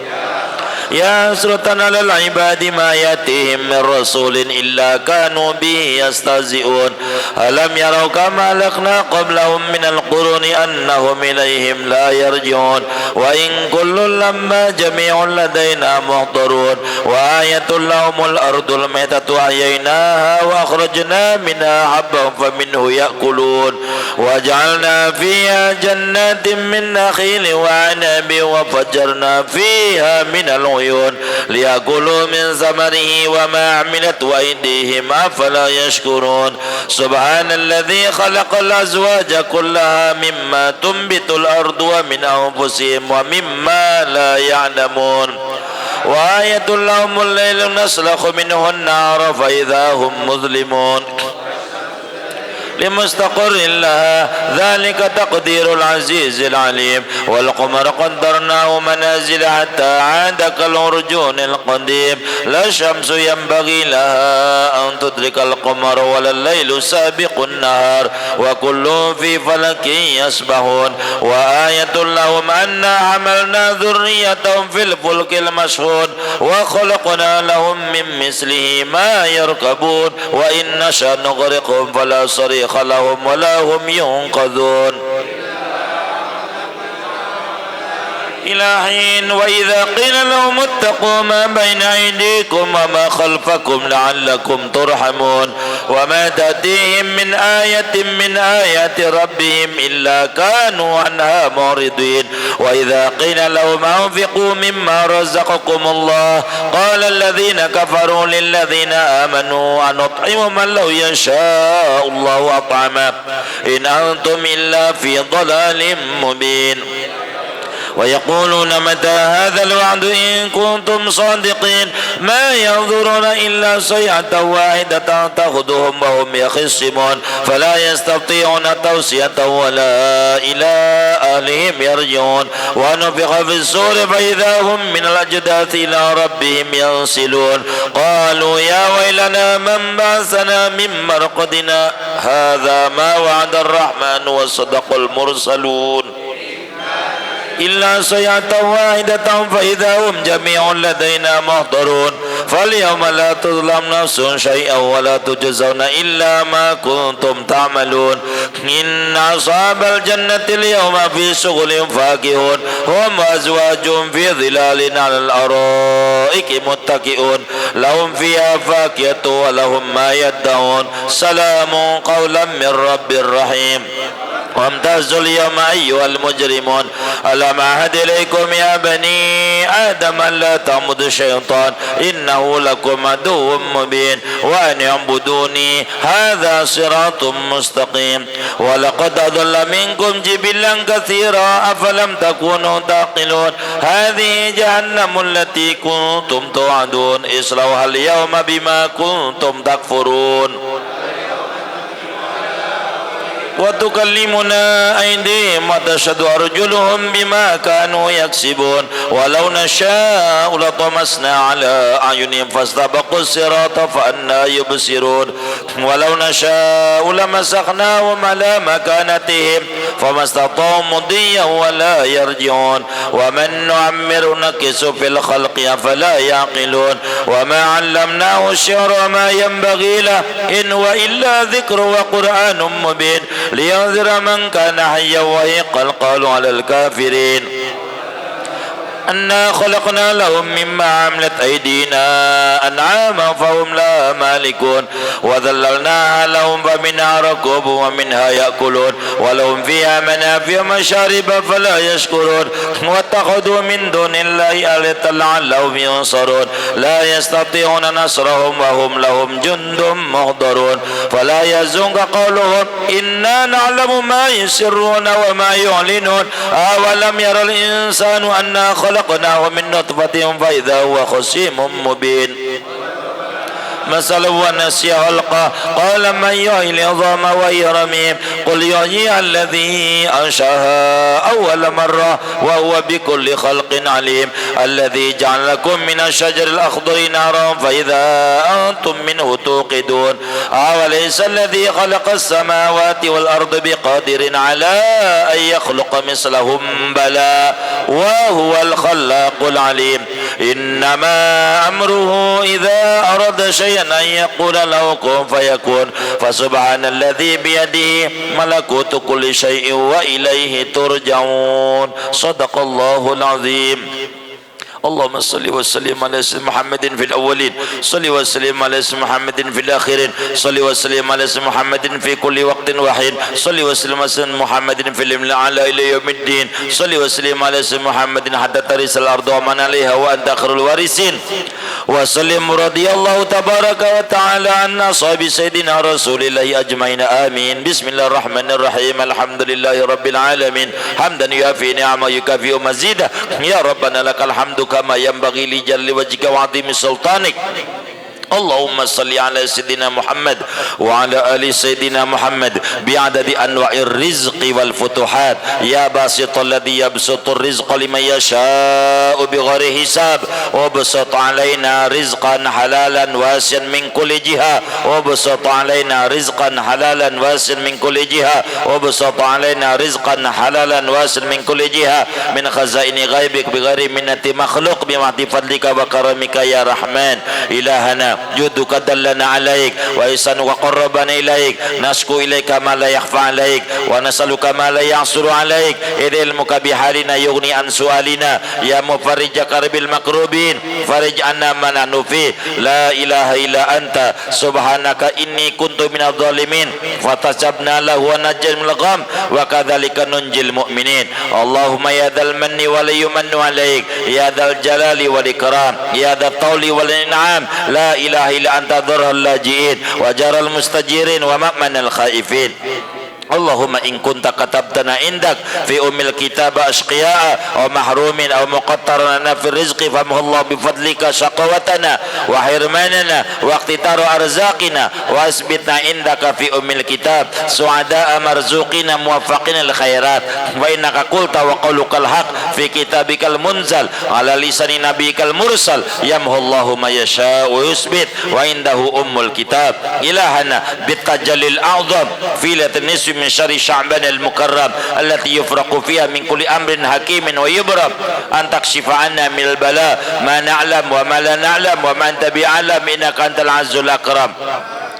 يا حسرة على العباد ما يأتيهم من رسول إلا كانوا به يستهزئون ألم يروا كما أهلكنا قبلهم من القرون أنهم إليهم لا يرجعون وإن كل لما جميع لدينا محضرون وآية لهم الأرض الميتة أحييناها وأخرجنا منها حبا فمنه يأكلون وجعلنا فيها جنات من نخيل وعنب وفجرنا فيها من العيون ليأكلوا من ثمره وما عملت أيديهم أفلا يشكرون سبحان الذي خلق الأزواج كلها مما تنبت الأرض ومن أنفسهم ومما لا يعلمون وآية لهم الليل نسلخ منه النار فإذا هم مظلمون لمستقر لها ذلك تقدير العزيز العليم والقمر قدرناه منازل حتى عاد كالعرجون القديم لا الشمس ينبغي لها أن تدرك القمر ولا الليل سابق النهار وكل في فلك يسبحون وآية لهم أنا حملنا ذريتهم في الفلك المشحون وخلقنا لهم من مثله ما يركبون وإن نشأ نغرقهم فلا صريخ لهم ولا هم ينقذون إلى حين وإذا قيل لهم اتقوا ما بين أيديكم وما خلفكم لعلكم ترحمون وما تأتيهم من آية من آيات ربهم إلا كانوا عنها معرضين وإذا قيل لهم أنفقوا مما رزقكم الله قال الذين كفروا للذين آمنوا أنطعم من لو يشاء الله أطعمه إن أنتم إلا في ضلال مبين ويقولون متى هذا الوعد إن كنتم صادقين ما ينظرون إلا صيحة واحدة تأخذهم وهم يخصمون فلا يستطيعون توصية ولا إلى أهلهم يرجعون ونفخ في الصور فإذا هم من الأجداث إلى ربهم ينسلون قالوا يا ويلنا من بعثنا من مرقدنا هذا ما وعد الرحمن وصدق المرسلون إلا صيحة واحدة فإذا هم جميع لدينا محضرون فاليوم لا تظلم نفس شيئا ولا تجزون إلا ما كنتم تعملون إن أصحاب الجنة اليوم في شغل فاكهون هم وأزواجهم في ظلال على الأرائك متكئون لهم فيها فاكهة ولهم ما يدعون سلام قولا من رب رحيم وامتازوا اليوم أيها المجرمون ألم أعهد إليكم يا بني آدم أن لا تعبدوا الشيطان إنه لكم عدو مبين وأن اعبدوني هذا صراط مستقيم ولقد أضل منكم جبلا كثيرا أفلم تكونوا تعقلون هذه جهنم التي كنتم توعدون اصلوها اليوم بما كنتم تكفرون وتكلمنا أيديهم وتشهد أرجلهم بما كانوا يكسبون ولو نشاء لطمسنا على أعينهم فاستبقوا الصراط فأنى يبصرون ولو نشاء لمسخناهم على مكانتهم فما استطاعوا مضيا ولا يرجعون ومن نعمر نكس في الخلق أفلا يعقلون وما علمناه الشعر وما ينبغي له إن هو إلا ذكر وقرآن مبين لينذر من كان حيا ويحق القول على الكافرين أنا خلقنا لهم مما عملت أيدينا أنعاما فهم لا مالكون وذللناها لهم فمنها ركوبهم ومنها يأكلون ولهم فيها منافع ومشارب فلا يشكرون واتخذوا من دون الله آلهة لعلهم ينصرون لا يستطيعون نصرهم وهم لهم جند محضرون فلا يحزنك قولهم إنا نعلم ما يسرون وما يعلنون أولم يرى الإنسان أنا خلقناه من نطفة فإذا هو خصيم مبين مثل ونسي خلقه قال من يحيي العظام وهي رميم قل يحييها الذي أنشأها أول مرة وهو بكل خلق عليم الذي جعل لكم من الشجر الأخضر نارا فإذا أنتم منه توقدون أوليس الذي خلق السماوات والأرض بقادر على أن يخلق مثلهم بلى وهو الخلاق العليم إنما أمره إذا أراد شيئا أن يقول له كن فيكون فسبحان الذي بيده ملكوت كل شيء وإليه ترجعون صدق الله العظيم اللهم صل وسلم على سيدنا محمد في الأولين صل وسلم على سيدنا محمد في الآخرين صل وسلم على سيدنا محمد في كل وقت وحين صل وسلم على سيدنا محمد في الأعلى إلى يوم الدين صل وسلم على سيدنا محمد حتى ترث الأرض ومن عليها وأنت خير الوارثين وسلم رضي الله تبارك وتعالى عن أصحاب سيدنا رسول الله أجمعين آمين بسم الله الرحمن الرحيم الحمد لله رب العالمين حمدا يوافي نعمه يكافئ مزيدا يا ربنا لك الحمد كما ينبغي لجل وجهك وعظيم سلطانك اللهم صل على سيدنا محمد وعلى آل سيدنا محمد بعدد أنواع الرزق والفتوحات يا باسط الذي يبسط الرزق لمن يشاء بغير حساب وبسط علينا رزقا حلالا واسعا من كل جهة وبسط علينا رزقا حلالا واسعا من كل جهة وبسط علينا رزقا حلالا واسعا من كل جهة من خزائن غيبك بغير منة مخلوق بمحض فضلك وكرمك يا رحمن إلهنا جودك دلنا عليك وإحسانك وقربنا إليك نشكو إليك ما لا يخفى عليك ونسألك ما لا يعصر عليك إذ علمك بحالنا يغني عن سؤالنا يا مفرج كرب المكروبين فرج عنا ما نحن فيه لا إله إلا أنت سبحانك إني كنت من الظالمين فتجبنا له ونجى من الغم وكذلك ننجي المؤمنين اللهم يا ذا المن ولا يمن عليك يا ذا الجلال والإكرام يا ذا الطول والإنعام لا إله إلا أنت ذر اللاجئين وجر المستجيرين ومأمن الخائفين اللهم إن كنت كتبتنا عندك في أم الكتاب أشقياء أو محرومين أو مقطرنا في الرزق فامه الله بفضلك شقوتنا وحرماننا واقتطار أرزاقنا وأثبتنا عندك في أم الكتاب سعداء مرزوقين موفقين الخيرات وإنك قلت وقولك الحق في كتابك المنزل على لسان نبيك المرسل يمحو الله ما يشاء ويثبت وعنده أم الكتاب إلهنا بالتجلي الأعظم في ليلة النصف من شهر شعبان المكرم التي يفرق فيها من كل أمر حكيم ويبرم أن تكشف عنا من البلاء ما نعلم وما لا نعلم وما أنت بعلم إنك أنت العز الأكرم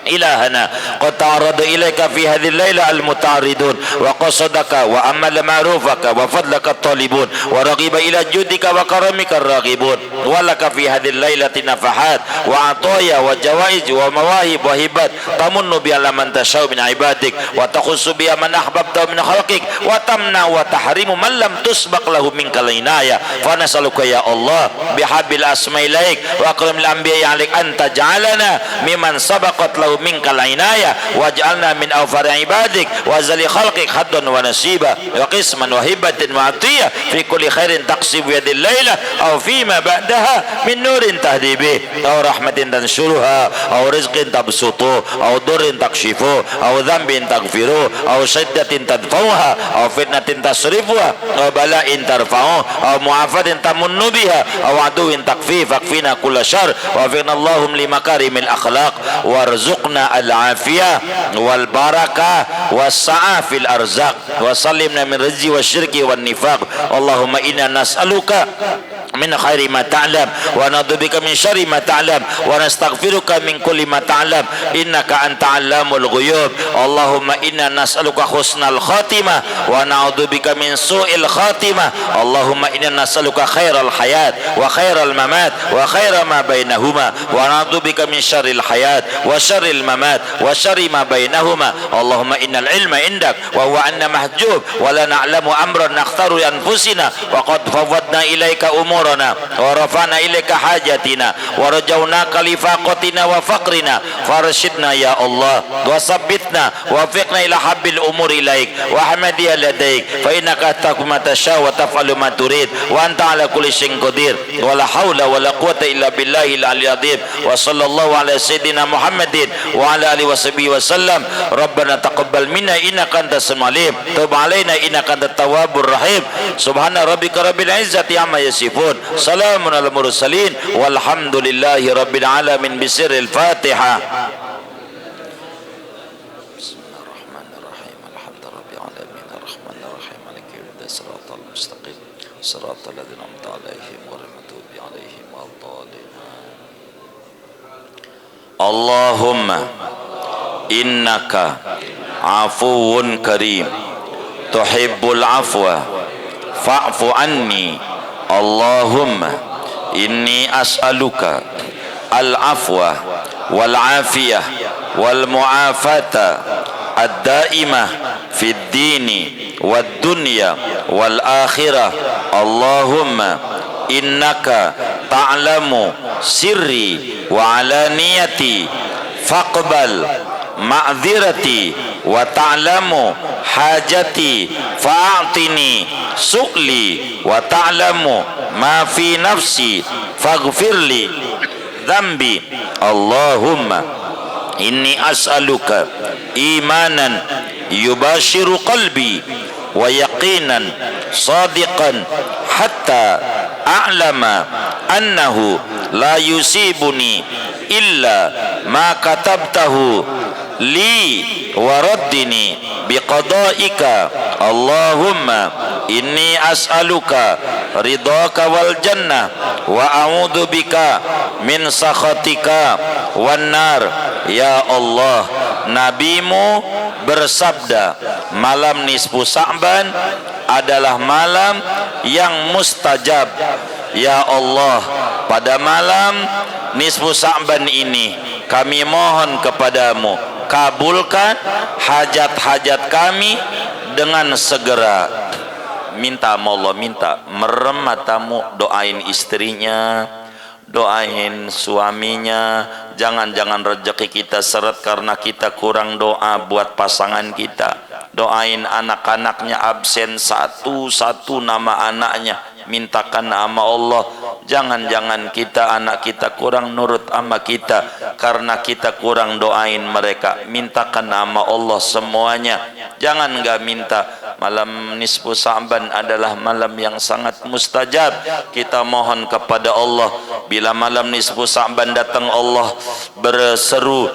إلهنا قد تعرض إليك في هذه الليلة المتعرضون وقصدك وأمل معروفك وفضلك الطالبون ورغب إلى جودك وكرمك الراغبون ولك في هذه الليلة نفحات وعطايا وجوائز ومواهب وهبات تمن بها من تشاء من عبادك وتخص بها من أحببت من خلقك وتمنع وتحرم من لم تسبق له منك العناية فنسألك يا الله بحب الأسماء إليك وأكرم الأنبياء عليك أن تجعلنا ممن سبقت له منك العناية واجعلنا من أوفر عبادك وزل خلقك حدا ونسيبا وقسما وهبة وعطية في كل خير تقسم يد الليلة أو فيما بعدها من نور تهدي به أو رحمة تنشرها أو رزق تبسطه أو ضر تكشفه أو ذنب تغفره أو شدة تدفعها أو فتنة تصرفها أو بلاء ترفعه أو معافاة تمن بها أو عدو تكفيه فاكفينا كل شر ووفقنا اللهم لمكارم الأخلاق وارزقنا العافية والبركة والسعة في الأرزاق وسلمنا من الرجس والشرك والنفاق اللهم إنا نسألك من خير ما تعلم ونعوذ بك من شر ما تعلم ونستغفرك من كل ما تعلم إنك أنت علام الغيوب اللهم إنا نسألك حسن الخاتمة ونعوذ بك من سوء الخاتمة اللهم إنا نسألك خير الحياة وخير الممات وخير ما بينهما ونعوذ بك من شر الحياة وشر الممات وشر ما بينهما اللهم إن العلم عندك وهو أن محجوب ولا نعلم أمرا نختار لأنفسنا وقد فوضنا إليك أمور ورفعنا إليك حاجتنا ورجوناك لفاقتنا وفقرنا فارشدنا يا الله وثبتنا ووفقنا إلى حب الأمور إليك وحمدها لديك فإنك تحكم ما تشاء وتفعل ما تريد وأنت على كل شيء قدير ولا حول ولا قوة إلا بالله العلي العظيم وصلى الله على سيدنا محمد وعلى آله وصحبه وسلم ربنا تقبل منا إنك أنت السميع العليم تب علينا إنك أنت التواب الرحيم سبحان ربك رب العزة عما يصفون سلام على المرسلين والحمد لله رب العالمين بسر الفاتحة بسم الله الرحمن الرحيم الحمد لله رب العالمين الرحمن الرحيم مالك يوم الدين صراط المستقيم صراط الذين أنعمت عليهم غير المغضوب عليهم ولا الضالين اللهم إنك عفو كريم تحب العفو فاعف عني اللهم إني أسألك العفو والعافية والمعافاة الدائمة في الدين والدنيا والآخرة اللهم إنك تعلم سري وعلانيتي فاقبل معذرتي وتعلم حاجتي فأعطني سؤلي وتعلم ما في نفسي فاغفر لي ذنبي اللهم إني أسألك إيمانا يباشر قلبي ويقينا صادقا حتى أعلم أنه لا يصيبني إلا ما كتبته لي وردني بقضائك اللهم إني أسألك رضاك والجنة وأعوذ بك من سخطك والنار ya Allah. Nabimu bersabda malam nisfu Sa'ban adalah malam yang mustajab. Ya Allah, pada malam nisfu Sa'ban ini kami mohon kepadamu, kabulkan hajat-hajat kami dengan segera. Minta sama Allah, minta merem matamu, doain istrinya, doain suaminya, jangan rezeki kita seret karena kita kurang doa buat pasangan kita. Doain anak-anaknya absen satu-satu nama anaknya, mintakan sama Allah. Jangan kita anak kita kurang nurut sama kita karena kita kurang doain mereka. Mintakan sama Allah semuanya. Jangan enggak minta. Malam nisfu Sa'ban adalah malam yang sangat mustajab. Kita mohon kepada Allah, bila malam nisfu Sa'ban datang Allah berseru,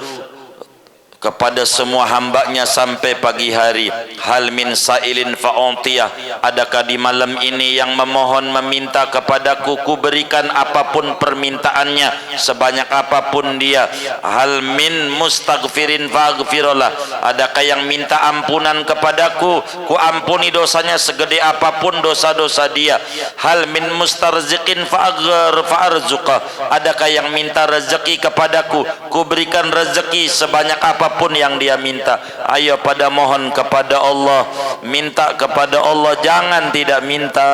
kepada semua hambanya sampai pagi hari. Hal min sailin fa'untiyah, adakah di malam ini yang memohon meminta kepadaku, ku berikan apapun permintaannya sebanyak apapun dia. Hal min mustaghfirin fa'aghfirullah, adakah yang minta ampunan kepadaku, ku ampuni dosanya segede apapun dosa-dosa dia. Hal min mustarziqin fa'arzuqah, adakah yang minta rezeki kepadaku, ku berikan rezeki sebanyak apapun yang dia minta. Ayo pada mohon kepada Allah, minta kepada Allah, jangan tidak minta.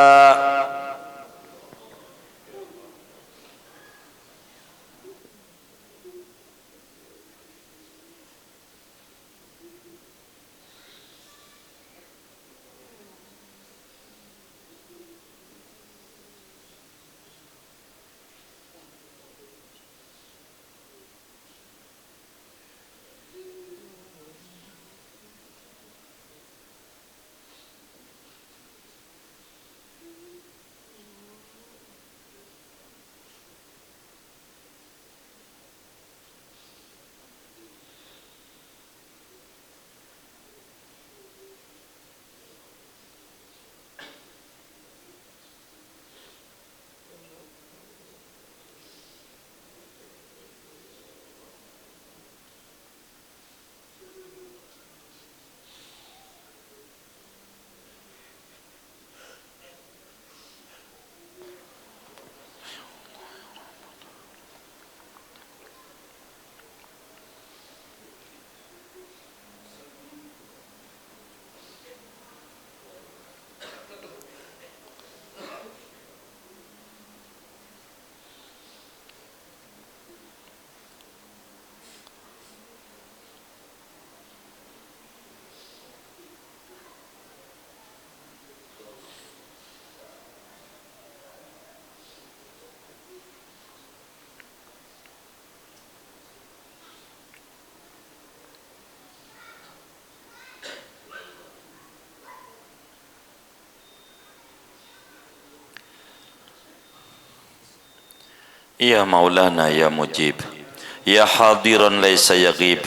Ya Maulana ya Mujib, ya hadiran laisa yaghib,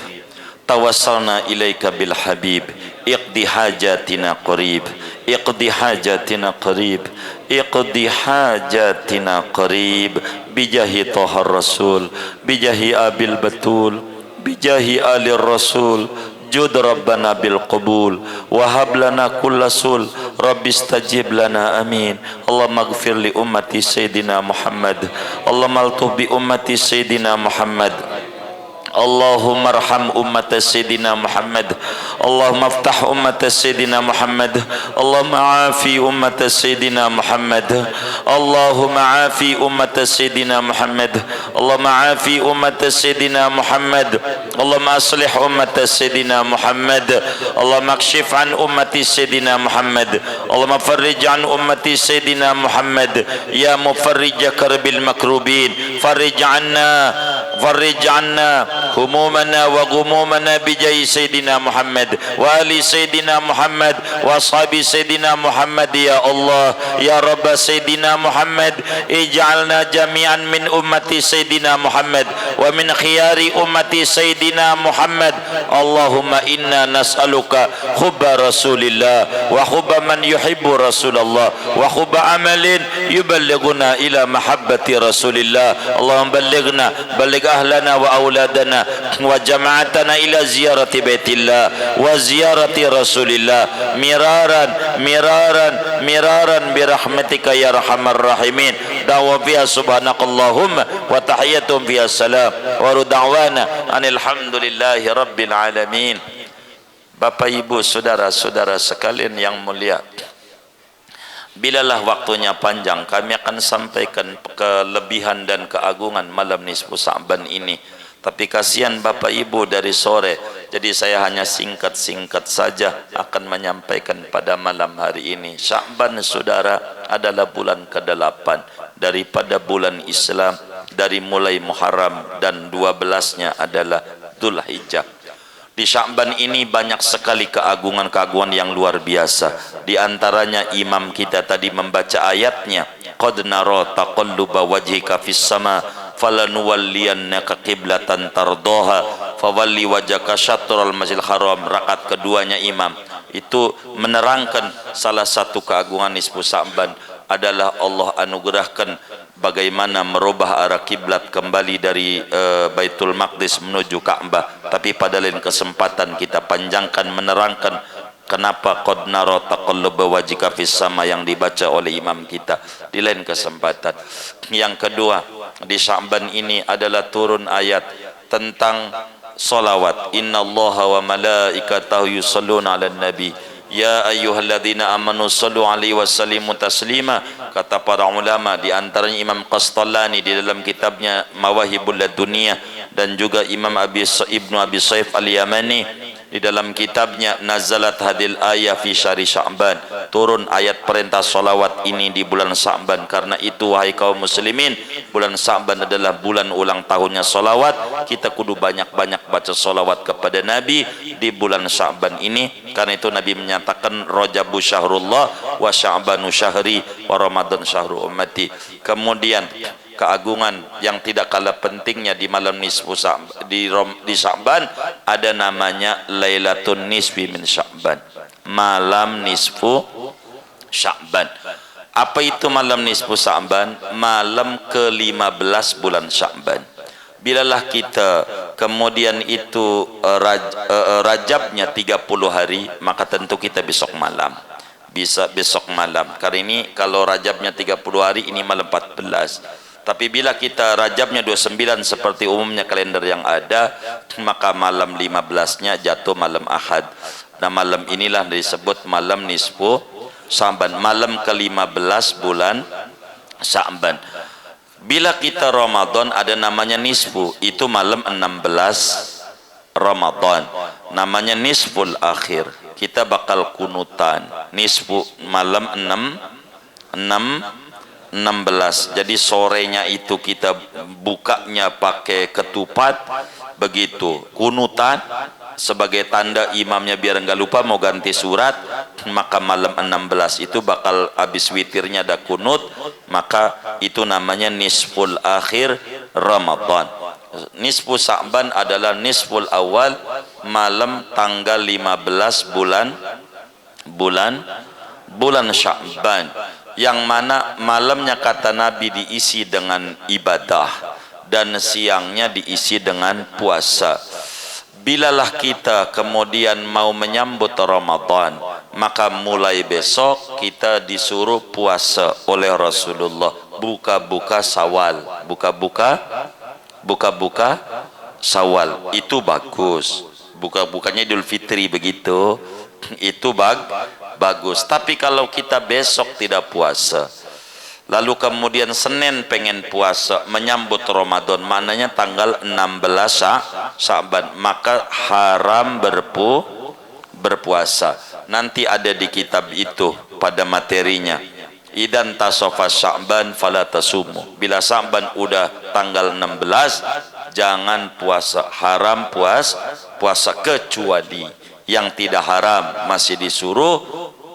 tawassalna ilaika bil habib, iqdi hajatina qarib, iqdi hajatina qarib, iqdi hajatina qarib, bijahi tahar rasul, bijahi abil batul, bijahi alir rasul, jud rabbana bil qabul, wahab lana kulla sul, rabbi istajib lana, amin. Allahumma ighfir li ummati sayyidina Muhammad, Allahumma altuf bi ummati sayyidina Muhammad, Allahumma arham ummat sayyidina Muhammad, Allahumma aftah ummat sayyidina Muhammad, Allahumma afi ummat sayyidina Muhammad, Allahumma afi ummat sayyidina Muhammad, Allahumma afi ummat sayyidina Muhammad, Allahumma aslih ummat sayyidina Muhammad, Allahumma akshif an ummati sayyidina Muhammad, Allahumma farrij an ummati sayyidina Muhammad, ya mufarrij karbil makrubin, farrij anna همومنا وغمومنا بجاه سيدنا محمد وآل سيدنا محمد وأصحاب سيدنا محمد. يا الله يا رب سيدنا محمد اجعلنا جميعا من أمة سيدنا محمد ومن خيار أمة سيدنا محمد. اللهم إنا نسألك حب رسول الله وحب من يحب رسول الله وحب عمل يبلغنا إلى محبة رسول الله. اللهم بلغ أهلنا وأولادنا wa jama'atana ila ziyarati baitillah wa ziyarati rasulillah miraran birahmatika ya arhamar rahimin. Dawa fiha subhanakallahumma wa tahiyatum fiha salam wa da'wana anil hamdulillahi rabbil alamin. Bapak Ibu saudara-saudara sekalian yang mulia, bilalah waktunya panjang kami akan sampaikan kelebihan dan keagungan malam nisfu Sa'ban ini. Tapi kasihan Bapak Ibu dari sore, jadi saya hanya singkat-singkat saja akan menyampaikan pada malam hari ini. Sya'ban saudara adalah bulan ke-8 daripada bulan Islam, dari mulai Muharram dan 12-nya adalah Dzulhijjah. Di Sya'ban ini banyak sekali keagungan-keagungan yang luar biasa. Di antaranya imam kita tadi membaca ayatnya, qad nara taqalluba wajhika fis sama falanuwalliyannaka qiblatan tardaha fawalli wajhaka syatrul masjidil haram, rakaat keduanya imam. Itu menerangkan salah satu keagungan nisfu Sya'ban adalah Allah anugerahkan bagaimana merubah arah kiblat kembali dari Baitul Maqdis menuju Ka'bah. Tapi pada lain kesempatan kita panjangkan menerangkan kenapa qad nara taqalluba wajhika fis sama yang dibaca oleh imam kita di lain kesempatan. Yang kedua, di Sya'ban ini adalah turun ayat tentang salawat. Innallaha wa malaikatahu yusholluna 'alan nabi ya ayyuhalladzina amanu shallu 'alaihi wa sallimu taslima. Kata para ulama, di antaranya Imam Qastallani di dalam kitabnya Mawahibul Laduniyah, dan juga Imam Ibnu Abi Saif Al-Yamani di dalam kitabnya Nazalat hadil ayah fi syahri Sya'ban, turun ayat perintah salawat ini di bulan Sya'ban. Karena itu wahai kaum muslimin, bulan Sya'ban adalah bulan ulang tahunnya salawat. Kita kudu banyak-banyak baca salawat kepada Nabi di bulan Sya'ban ini. Karena itu Nabi menyatakan Rajabu syahrullah wa Sya'banu syahri wa Ramadan syahru ummati. Kemudian keagungan yang tidak kalah pentingnya di malam nisfu di Sya'ban ada namanya Lailatul Nisfi min Sya'ban, malam nisfu Sya'ban. Apa itu malam nisfu Sya'ban? Malam ke-15 bulan Sya'ban. Bilalah kita kemudian itu Rajabnya 30 hari, maka tentu kita besok malam. Bisa besok malam. Karena ini kalau Rajabnya 30 hari, ini malam 14. Tapi bila kita Rajabnya 29 seperti umumnya kalender yang ada, maka malam 15-nya jatuh malam Ahad. Nah, malam inilah disebut malam nisfu Sya'ban, malam ke-15 bulan Sya'ban. Bila kita Ramadan ada namanya nisfu, itu malam 16 Ramadan, namanya nisful akhir. Kita bakal kunutan nisfu malam 16. Jadi sorenya itu kita bukanya pakai ketupat, begitu kunutan sebagai tanda imamnya biar enggak lupa mau ganti surat. Maka malam 16 itu bakal habis witirnya ada kunut, maka itu namanya nisful akhir Ramadan. Nisfu Sya'ban adalah nisful awal, malam tanggal 15 bulan Sya'ban, yang mana malamnya kata Nabi diisi dengan ibadah dan siangnya diisi dengan puasa. Bilalah kita kemudian mau menyambut Ramadan, maka mulai besok kita disuruh puasa oleh Rasulullah, buka-buka Syawal, buka-buka Syawal. Itu bagus, buka-bukanya Idul Fitri begitu, itu bagus. Tapi kalau kita besok tidak puasa, lalu kemudian Senin pengen puasa menyambut Ramadan, maknanya tanggal 16 Sya'ban, maka haram berpuasa. Nanti ada di kitab itu pada materinya, idan tasofa Sya'ban fala tasumu. Bila Sya'ban udah tanggal 16 jangan puasa, haram puasa, kecuali yang tidak haram masih disuruh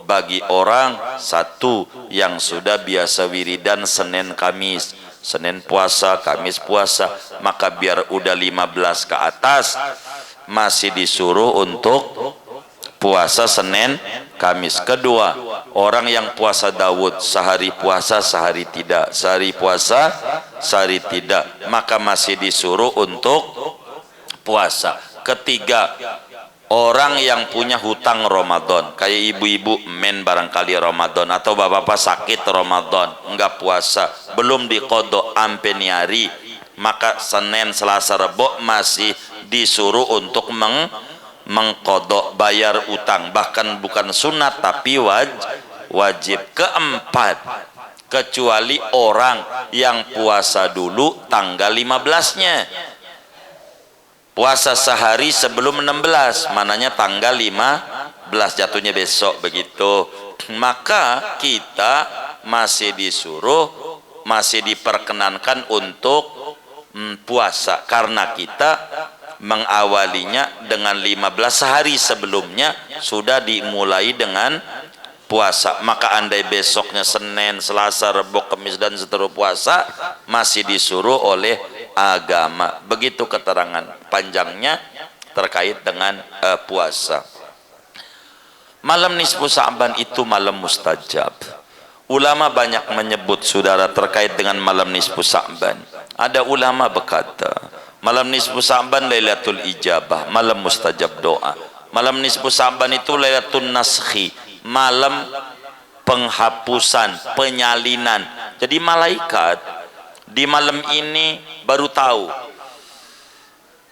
bagi orang satu yang sudah biasa wiridan Senin Kamis, Senin puasa, Kamis puasa, maka biar udah 15 ke atas masih disuruh untuk puasa Senin Kamis. Kedua, orang yang puasa Daud, sehari puasa sehari tidak, sehari puasa sehari tidak, maka masih disuruh untuk puasa. Ketiga, orang yang punya hutang Ramadan, kayak ibu-ibu men barangkali Ramadan, atau bapak-bapak sakit Ramadan enggak puasa, belum dikodok ampe hari, maka Senin, Selasa, Rebo masih disuruh untuk mengkodok, bayar utang, bahkan bukan sunat tapi wajib. Keempat, kecuali orang yang puasa dulu tanggal 15-nya, puasa sehari sebelum 16, mananya tanggal 15 jatuhnya besok begitu, maka kita masih disuruh, masih diperkenankan untuk puasa, karena kita mengawalinya dengan 15, sehari sebelumnya sudah dimulai dengan puasa. Maka andai besoknya Senin, Selasa, Rebo, Kamis dan seterusnya puasa, masih disuruh oleh agama. Begitu keterangan panjangnya. terkait dengan puasa. Malam nisfu Sa'ban itu malam mustajab. Ulama banyak menyebut saudara terkait dengan malam nisfu Sa'ban. Ada ulama berkata malam nisfu Sa'ban Lailatul Ijabah, malam mustajab doa. Malam nisfu Sa'ban itu Lailatul Naskhi, malam penghapusan, penyalinan. Jadi malaikat di malam ini baru tahu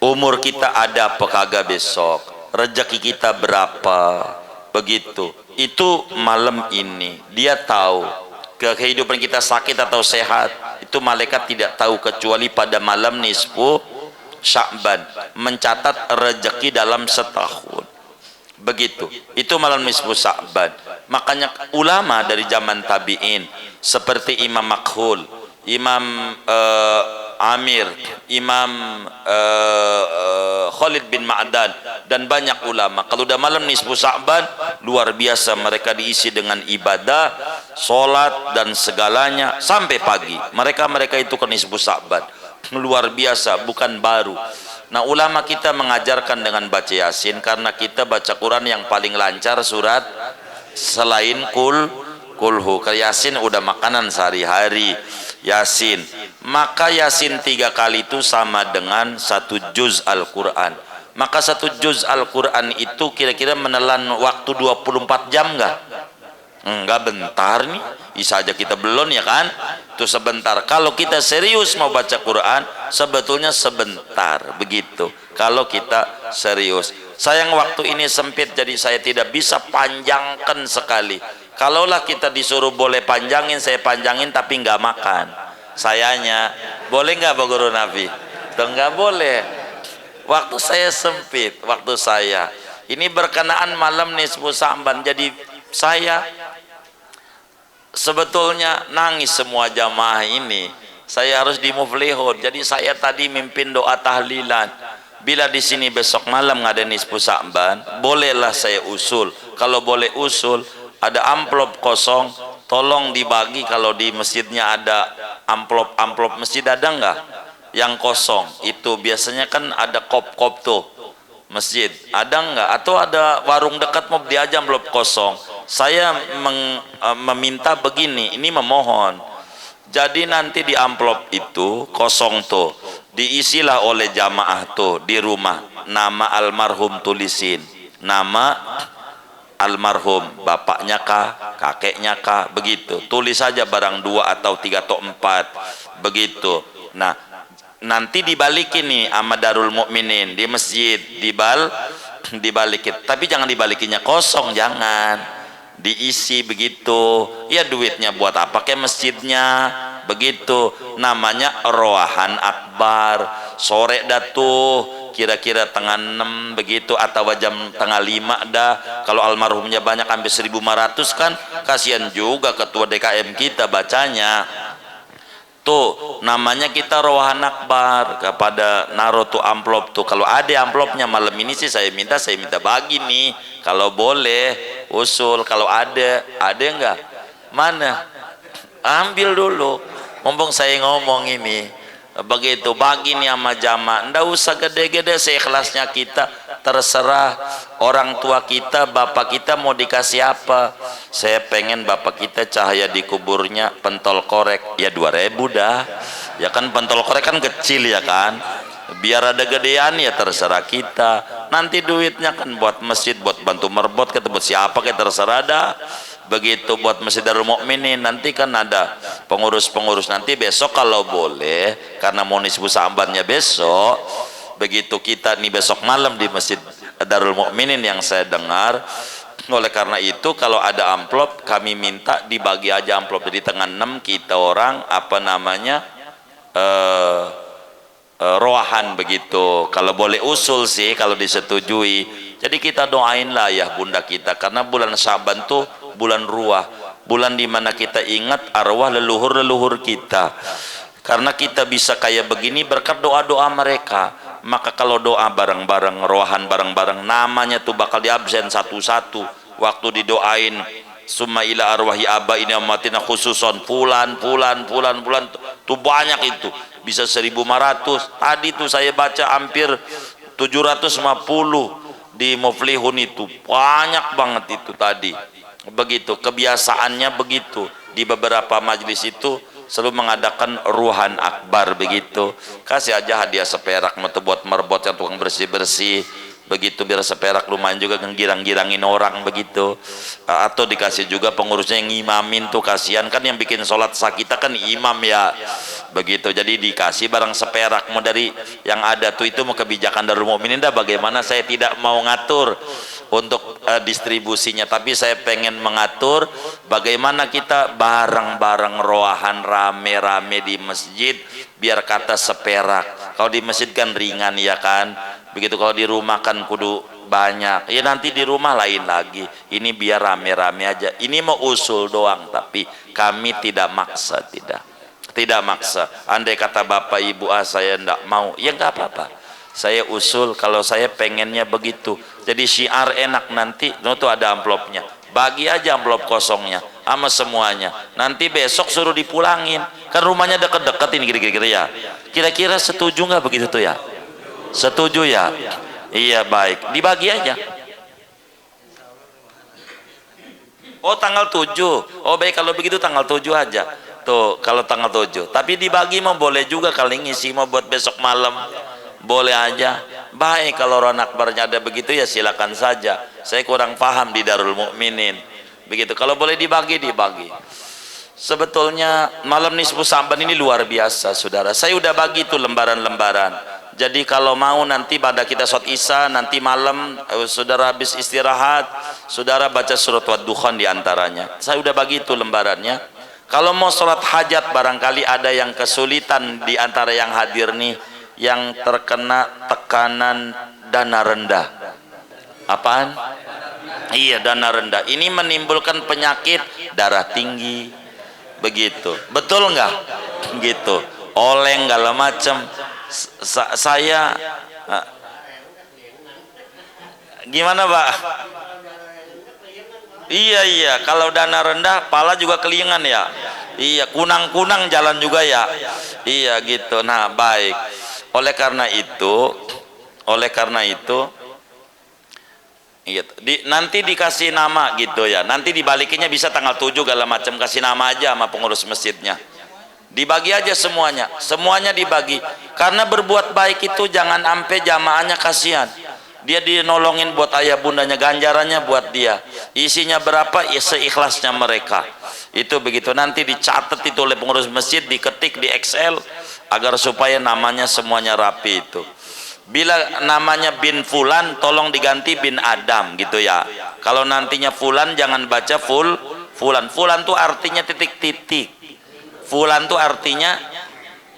umur kita ada apa kagak besok, rezeki kita berapa, begitu. Itu malam ini dia tahu kehidupan kita sakit atau sehat. Itu malaikat tidak tahu kecuali pada malam nisfu Sya'ban, mencatat rezeki dalam setahun. Begitu. Itu malam nisfu Sya'ban. Makanya ulama dari zaman tabi'in seperti Imam Makhul, Imam Amir, Imam Khalid bin Ma'dan, dan banyak ulama, kalau udah malam nisfu Sa'ban luar biasa mereka diisi dengan ibadah, sholat dan segalanya sampai pagi. Mereka itu ke nisfu Sa'ban luar biasa, bukan baru. Nah, ulama kita mengajarkan dengan baca Yasin karena kita baca Quran yang paling lancar surat selain kulhu. Yasin udah makanan sehari-hari. Yasin, maka Yasin 3 kali itu sama dengan 1 juz Al-Quran. Maka 1 juz Al-Quran itu kira-kira menelan waktu 24 jam enggak? Enggak, bentar nih, bisa aja kita belum, ya kan? Itu sebentar. Kalau kita serius mau baca Quran sebetulnya sebentar, begitu kalau kita serius. Sayang waktu ini sempit, jadi saya tidak bisa panjangkan sekali. Kalaulah kita disuruh boleh panjangin, saya panjangin, tapi nggak makan sayanya. Boleh nggak Pak Guru Nabi? Tuh, nggak boleh. Waktu saya sempit, waktu saya ini berkenaan malam nisfu Sa'ban. Jadi saya sebetulnya nangis semua jamaah ini. Saya harus di muflihun. Jadi saya tadi mimpin doa tahlilan. Bila di sini besok malam nggak ada nisfu Sa'ban, bolehlah saya usul. Kalau boleh usul, ada amplop kosong, tolong dibagi. Kalau di masjidnya ada amplop masjid, ada nggak yang kosong? Itu biasanya kan ada kop-kop tuh masjid, ada nggak? Atau ada warung dekat mau dia aja amplop kosong. Saya meminta begini, ini memohon. Jadi nanti di amplop itu kosong tuh diisilah oleh jamaah tuh di rumah, nama almarhum tulisin, nama almarhum, bapaknya kah, kakeknya kah, begitu. Tulis saja barang 2 atau 3 atau 4, begitu. Nah, nanti dibalikin nih sama Darul Mukminin di masjid, dibalikin. Tapi jangan dibalikinnya kosong, jangan. Diisi begitu. Ya duitnya buat apa ke masjidnya? Begitu. Namanya Roahan Akbar. Sore datuh kira-kira tengah 6 begitu, atau jam tengah 5 dah. Kalau almarhumnya banyak hampir 1.500 kan, kasihan juga ketua DKM kita bacanya. Tuh namanya kita Roahan Akbar. Kepada naruh tuh amplop tuh. Kalau ada amplopnya malam ini sih saya minta bagi nih. Kalau boleh usul, kalau ada enggak? Mana? Ambil dulu. Mumpung saya ngomong ini. Begitu, bagi nih sama jamaah. Nggak usah gede-gede, seikhlasnya kita. Terserah orang tua kita, bapak kita mau dikasih apa. Saya pengen bapak kita cahaya di kuburnya pentol korek, ya 2.000 dah. Ya kan pentol korek kan kecil, ya kan. Biar ada gedean ya terserah kita. Nanti duitnya kan buat masjid, buat bantu merbot, kita buat siapa kita terserah dah. Begitu buat Masjid Darul Mukminin. Nanti kan ada pengurus-pengurus. Nanti besok kalau boleh, karena mau nisfu Sa'bannya besok, begitu kita nih besok malam di Masjid Darul Mukminin yang saya dengar. Oleh karena itu kalau ada amplop kami minta dibagi aja amplop. Jadi tengah 6 kita orang apa namanya roahan begitu. Kalau boleh usul sih kalau disetujui. Jadi kita doain lah ya bunda kita, karena bulan Sa'ban tuh bulan ruah, bulan dimana kita ingat arwah leluhur-leluhur kita. Karena kita bisa kayak begini berkat doa-doa mereka. Maka kalau doa bareng-bareng, roahan bareng-bareng, namanya tuh bakal diabsen satu-satu. Waktu didoain summa ila arwahi abaina amatina khususon pulan tuh banyak itu, bisa 1.500. Tadi tuh saya baca hampir 7 750 di Muflihun itu banyak banget itu tadi. Begitu kebiasaannya, begitu di beberapa majelis itu selalu mengadakan ruhan akbar. Begitu kasih aja hadiah seperak buat merbot yang tukang bersih-bersih, begitu biar seperak lumayan juga ngirang-girangin orang. Begitu atau dikasih juga pengurusnya yang ngimamin tuh, kasihan kan yang bikin sholat sah kita kan imam ya. Begitu jadi dikasih barang seperak. Mau dari yang ada tuh itu mau kebijakan Darul Mukminin dah bagaimana, saya tidak mau ngatur untuk distribusinya, tapi saya pengen mengatur bagaimana kita bareng-bareng roahan rame-rame di masjid biar kata seperak. Kalau di masjid kan ringan ya kan, begitu. Kalau di rumah kan kudu banyak ya, nanti di rumah lain lagi. Ini biar rame-rame aja, ini mau usul doang, tapi kami tidak maksa, tidak maksa. Andai kata bapak ibu saya ndak mau ya nggak apa-apa, saya usul kalau saya pengennya begitu. Jadi syiar enak, nanti tuh ada amplopnya, bagi aja amplop kosongnya sama semuanya, nanti besok suruh dipulangin, kan rumahnya deket-deket ini kira-kira ya. Kira-kira setuju nggak begitu tuh ya? Setuju ya? Iya baik, dibagi aja. Oh tanggal 7, oh baik kalau begitu tanggal 7 aja tuh, kalau tanggal 7. Tapi dibagi mau boleh juga, kali ngisi mau buat besok malam boleh aja. Baik kalau rohan akbarnya ada begitu ya silakan saja, saya kurang paham di Darul Mukminin. Begitu kalau boleh dibagi, dibagi. Sebetulnya malam nisfu Sa'ban ini luar biasa saudara, saya udah bagi tuh lembaran-lembaran. Jadi kalau mau nanti pada kita sholat isya nanti malam, saudara habis istirahat saudara baca surat Wad-Dukhan diantaranya, saya udah bagi itu lembarannya. Kalau mau sholat hajat barangkali ada yang kesulitan di antara yang hadir nih, yang terkena tekanan dana rendah. Apaan? Iya, dana rendah ini menimbulkan penyakit darah tinggi. Begitu, betul nggak? Gitu, oleng segala macam. Saya gimana Pak? Iya, kalau dana rendah pala juga kelingan ya. Iya, kunang-kunang jalan juga ya. Iya gitu. Nah baik, oleh karena itu iya, nanti dikasih nama gitu ya, nanti dibalikinnya bisa tanggal 7 segala macam, kasih nama aja sama pengurus masjidnya, dibagi aja semuanya dibagi. Karena berbuat baik itu jangan sampai jamaahnya kasihan, dia dinolongin buat ayah bundanya, ganjarannya buat dia, isinya berapa ya seikhlasnya mereka. Itu begitu, nanti dicatat itu oleh pengurus masjid, diketik di Excel agar supaya namanya semuanya rapi. Itu bila namanya bin Fulan tolong diganti bin Adam gitu ya. Kalau nantinya Fulan jangan baca Fulan. Fulan tuh artinya titik-titik. Fulan tuh artinya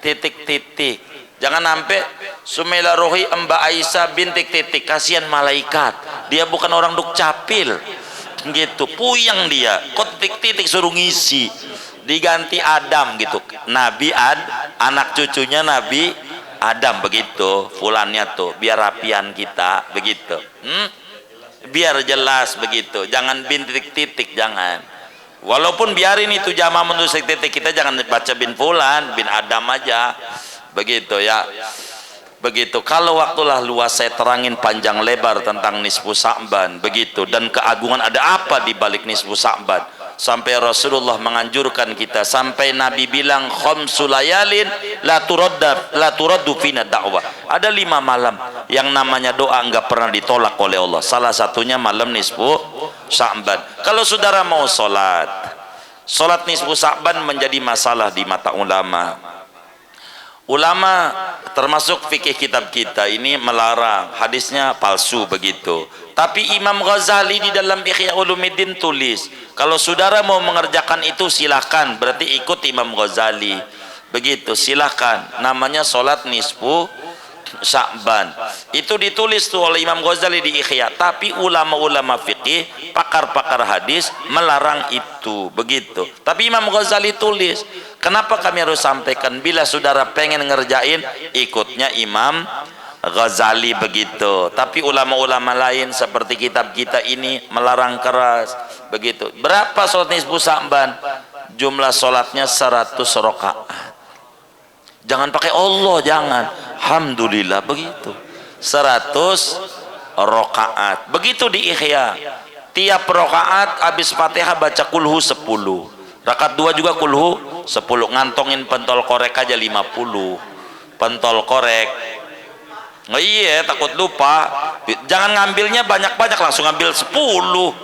titik-titik. Jangan sampai Sumaila Rohi Mbak Aisyah bin titik-titik, kasihan malaikat, dia bukan orang dukcapil gitu, puyeng dia, kok titik-titik suruh ngisi. Diganti Adam gitu, Nabi anak cucunya Nabi Adam, begitu fulannya tuh, biar rapian kita begitu, biar jelas begitu. Jangan bin titik-titik, jangan. Walaupun biarin itu jamaah menulis titik, kita jangan baca bin fulan, bin Adam aja begitu ya. Begitu. Kalau waktulah luas saya terangin panjang lebar tentang nisfu Sa'ban begitu, dan keagungan ada apa di balik nisfu Sa'ban, sampai Rasulullah menganjurkan kita, sampai Nabi bilang khamsu layalin la turaddu fina da'wah. Ada 5 malam yang namanya doa enggak pernah ditolak oleh Allah. Salah satunya malam nisfu Sa'ban. Kalau saudara mau salat nisfu Sa'ban menjadi masalah di mata ulama. Ulama termasuk fikih kitab kita ini melarang, hadisnya palsu begitu. Tapi Imam Ghazali di dalam Ihya Ulumuddin tulis, kalau saudara mau mengerjakan itu silahkan, berarti ikut Imam Ghazali begitu, silahkan. Namanya sholat nisfu Sa'ban. Itu ditulis tuh oleh Imam Ghazali di Ihya. Tapi ulama-ulama fikih, pakar-pakar hadis melarang itu begitu. Tapi Imam Ghazali tulis. Kenapa kami harus sampaikan? Bila saudara pengen ngerjain, ikutnya Imam Ghazali begitu. Tapi ulama-ulama lain seperti kitab kita ini melarang keras begitu. Berapa sholat nisfu Sa'ban? Jumlah sholatnya 100 rakaat. Jangan pakai Allah, jangan. Alhamdulillah begitu. 100 rakaat. Begitu di Ihya, tiap rakaat habis Fatihah baca kulhu 10, rakaat 2 juga kulhu 10, ngantongin pentol korek aja 50 pentol korek. Nggak, iya, takut lupa. Jangan ngambilnya banyak-banyak, langsung ngambil 10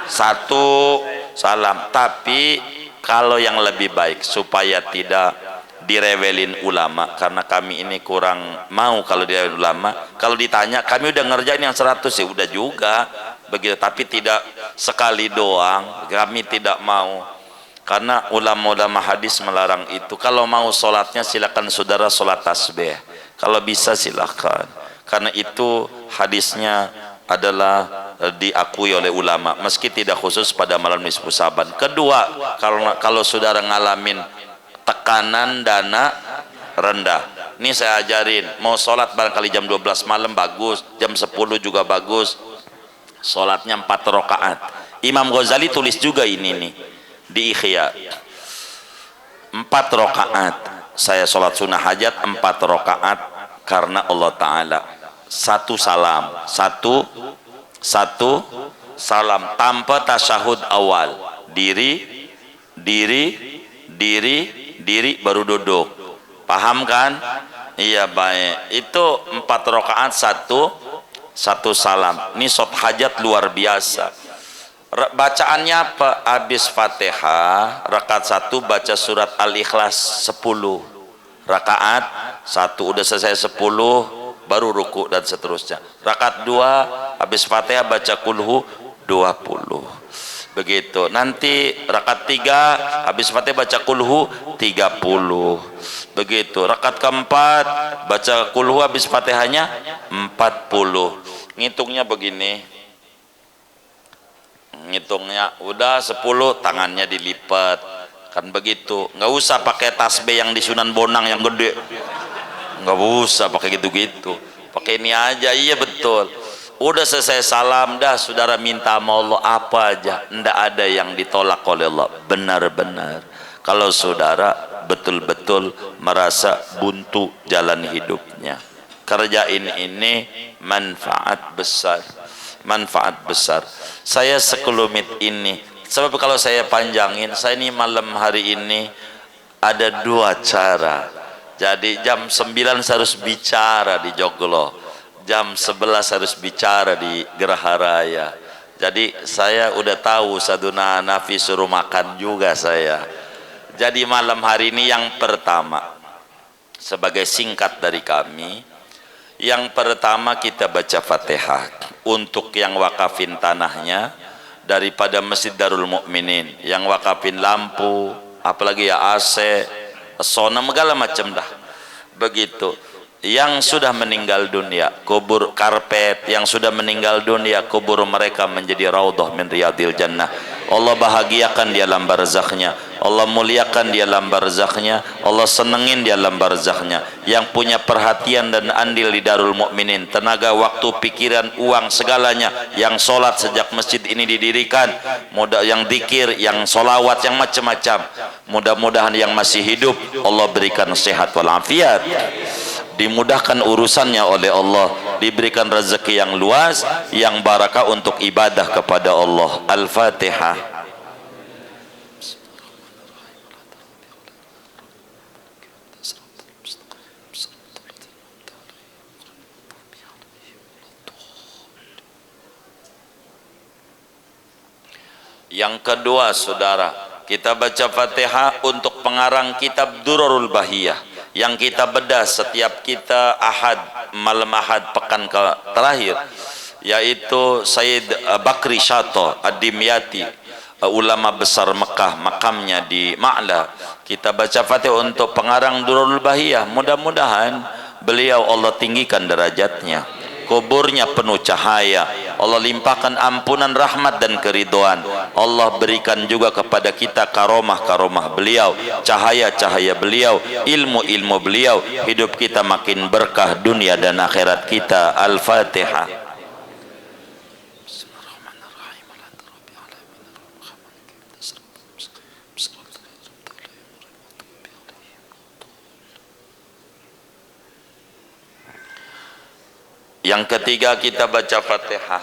satu salam. Tapi kalau yang lebih baik supaya tidak direwelin ulama, karena kami ini kurang mau kalau direwelin ulama. Kalau ditanya, kami udah ngerjain yang 100 ya udah juga begitu, tapi tidak sekali doang, kami tidak mau. Karena ulama-ulama hadis melarang itu. Kalau mau sholatnya silakan saudara sholat tasbih, kalau bisa silakan, karena itu hadisnya adalah diakui oleh ulama meski tidak khusus pada malam nisfu Saban. Kedua, kalau saudara ngalamin tekanan dana rendah, ini saya ajarin, mau sholat barangkali jam 12 malam bagus, jam 10 juga bagus, sholatnya 4 rakaat. Imam Ghazali tulis juga ini nih di Ihya, 4 rakaat. Saya sholat sunnah hajat 4 rakaat karena Allah Ta'ala. Satu salam, satu salam tanpa tasyahud awal, diri baru duduk. Paham kan? Iya, baik. Itu 4 rakaat, satu salam. Ini sholat hajat luar biasa. Bacaannya apa? Habis Fatihah rakaat 1 baca surat Al-Ikhlas 10, rakaat 1 udah selesai 10 baru ruku dan seterusnya. Rakaat 2 habis Fatihah baca kulhu 20. Begitu. Nanti rakaat 3 habis Fatihah baca kulhu 30. Begitu. Rakaat keempat baca kulhu habis Fatihahnya 40. Ngitungnya begini. Ngitungnya udah 10, tangannya dilipat. Kan begitu. Nggak usah pakai tasbih yang di Sunan Bonang yang gede. Nggak usah pakai gitu-gitu, pakai ini aja. Iya betul. Udah selesai salam dah, saudara minta sama Allah apa aja, ndak ada yang ditolak oleh Allah. Benar-benar kalau saudara betul-betul merasa buntu jalan hidupnya, kerjain ini, manfaat besar, manfaat besar. Saya sekelumit ini, sebab kalau saya panjangin, saya ini malam hari ini ada 2 cara. Jadi jam 9 saya harus bicara di Joglo, jam 11 harus bicara di Geraha Raya. Jadi saya udah tahu Saduna Nafi suruh makan juga saya. Jadi malam hari ini yang pertama, sebagai singkat dari kami, yang pertama kita baca Fatihah untuk yang wakafin tanahnya daripada Masjid Darul Mukminin, yang wakafin lampu, apalagi ya AC, sona segala macam dah. Begitu. Yang sudah meninggal dunia, kubur karpet, yang sudah meninggal dunia, kubur mereka menjadi raudhah min riyadil jannah. Allah bahagiakan dia dalam barzakhnya, Allah muliakan dia dalam barzakhnya, Allah senengin dia dalam barzakhnya. Yang punya perhatian dan andil di Darul Mukminin, tenaga, waktu, pikiran, uang, segalanya, yang sholat sejak masjid ini didirikan, mudah, yang zikir, yang solawat, yang macam-macam, mudah-mudahan yang masih hidup Allah berikan sehat walafiat, dimudahkan urusannya oleh Allah, diberikan rezeki yang luas, yang barakah untuk ibadah kepada Allah. Al-Fatihah. Yang kedua, saudara, kita baca Fatihah untuk pengarang kitab Durarul Bahiyah yang kita bedah setiap kita Ahad, malam Ahad pekan terakhir, yaitu Sayyid Bakri Syato Ad-Dimyati, ulama besar Mekah, makamnya di Ma'la. Kita baca Fatihah untuk pengarang Durarul Bahiyah. Mudah-mudahan beliau Allah tinggikan derajatnya, kuburnya penuh cahaya, Allah limpahkan ampunan, rahmat dan keridhaan. Allah berikan juga kepada kita karomah-karomah beliau, cahaya-cahaya beliau, ilmu-ilmu beliau, hidup kita makin berkah dunia dan akhirat kita. Al-Fatihah. Yang ketiga, kita baca Fatihah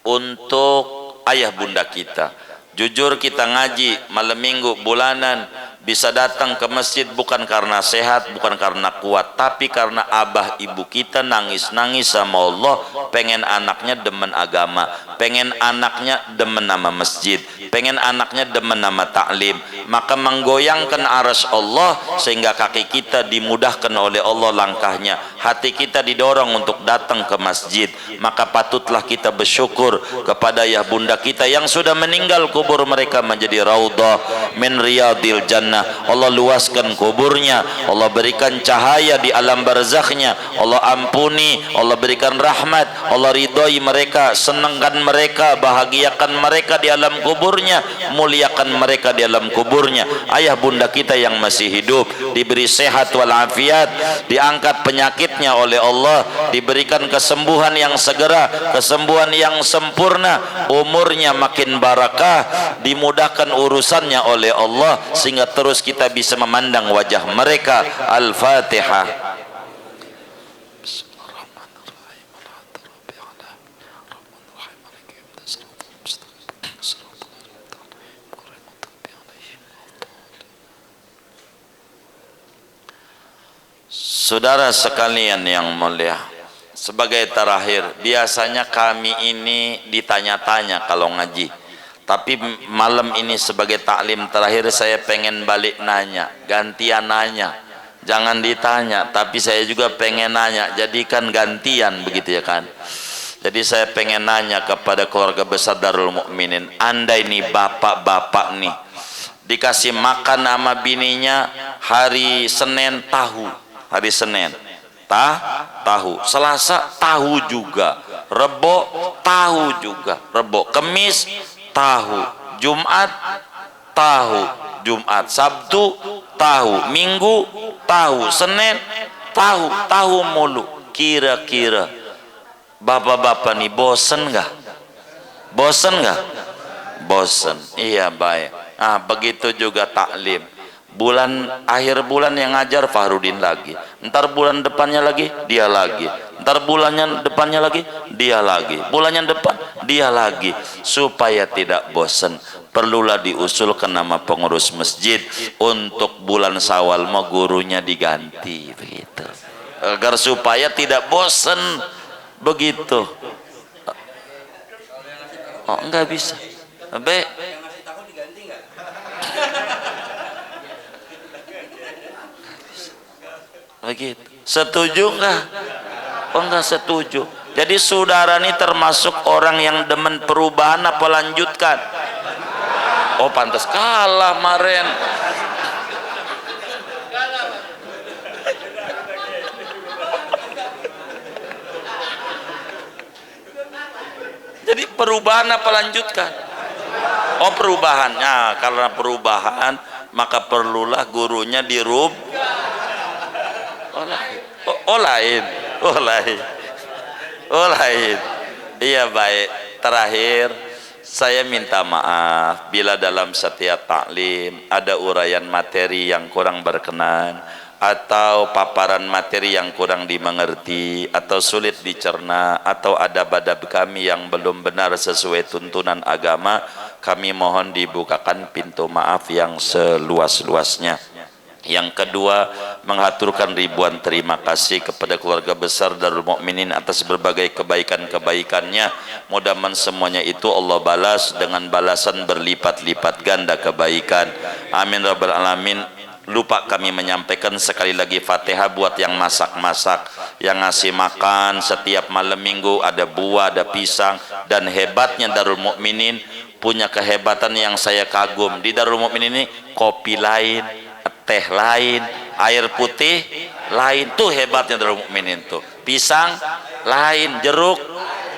untuk ayah bunda kita. Jujur kita ngaji malam minggu bulanan bisa datang ke masjid bukan karena sehat, bukan karena kuat, tapi karena abah ibu kita nangis-nangis sama Allah, pengen anaknya demen agama, pengen anaknya demen nama masjid, pengen anaknya demen nama taklim, maka menggoyangkan arsy Allah sehingga kaki kita dimudahkan oleh Allah langkahnya, hati kita didorong untuk datang ke masjid. Maka patutlah kita bersyukur kepada ayah bunda kita yang sudah meninggal, kubur mereka menjadi raudhah min riyadil jannah. Allah luaskan kuburnya, Allah berikan cahaya di alam barzakhnya, Allah ampuni, Allah berikan rahmat, Allah ridhoi mereka, senangkan mereka, bahagiakan mereka di alam kuburnya, muliakan mereka di alam kuburnya. Ayah bunda kita yang masih hidup diberi sehat walafiat, diangkat penyakitnya oleh Allah, diberikan kesembuhan yang segera, kesembuhan yang sempurna, umurnya makin barakah, dimudahkan urusannya oleh Allah sehingga terus kita bisa memandang wajah mereka. Al-Fatihah. Saudara sekalian yang mulia, sebagai terakhir, biasanya kami ini ditanya-tanya kalau ngaji, tapi malam ini sebagai taklim terakhir saya pengen balik nanya, gantian nanya. Jangan ditanya, tapi saya juga pengen nanya, jadikan gantian, begitu ya kan. Jadi saya pengen nanya kepada keluarga besar Darul Mukminin, Anda ini bapak-bapak nih dikasih makan sama bininya hari Senin tahu, hari Senin tahu, Selasa tahu juga, Rebo tahu juga, Rebo, Kemis tahu, Jumat tahu, Jumat, Sabtu tahu, Minggu tahu, Senin tahu mulu. Kira-kira bapak-bapak nih bosen nggak? Bosen nggak? Bosen. Iya, baik. Ah, begitu juga taklim. Akhir bulan yang ngajar Fahrudin lagi, ntar bulan depannya lagi dia lagi, ntar bulannya depannya lagi dia lagi, bulannya depan dia lagi. Supaya tidak bosan, perlulah diusulkan nama pengurus masjid untuk bulan Syawal mau gurunya diganti, begitu, agar supaya tidak bosan begitu. Oh, enggak bisa begitu. Setuju enggak? Oh, enggak setuju. Jadi saudara ini termasuk orang yang demen perubahan apa lanjutkan? Oh, pantas kalah kemarin. Jadi perubahan apa lanjutkan? Oh, perubahan. Nah, karena perubahan maka perlulah gurunya dirubah. Oh lain. Iya, baik. Terakhir saya minta maaf bila dalam setiap taklim ada uraian materi yang kurang berkenan atau paparan materi yang kurang dimengerti atau sulit dicerna atau adab-adab kami yang belum benar sesuai tuntunan agama. Kami mohon dibukakan pintu maaf yang seluas-luasnya. Yang kedua, mengaturkan ribuan terima kasih kepada keluarga besar Darul Mukminin atas berbagai kebaikan-kebaikannya. Mudah-mudahan semuanya itu Allah balas dengan balasan berlipat-lipat ganda kebaikan. Amin rabbal alamin. Lupa kami menyampaikan sekali lagi Fatihah buat yang masak-masak, yang ngasih makan setiap malam minggu, ada buah, ada pisang. Dan hebatnya Darul Mukminin punya kehebatan yang saya kagum. Di Darul Mukminin ini kopi lain, teh lain, air putih lain. Tuh hebatnya Darul Mukminin tuh. Pisang lain, jeruk,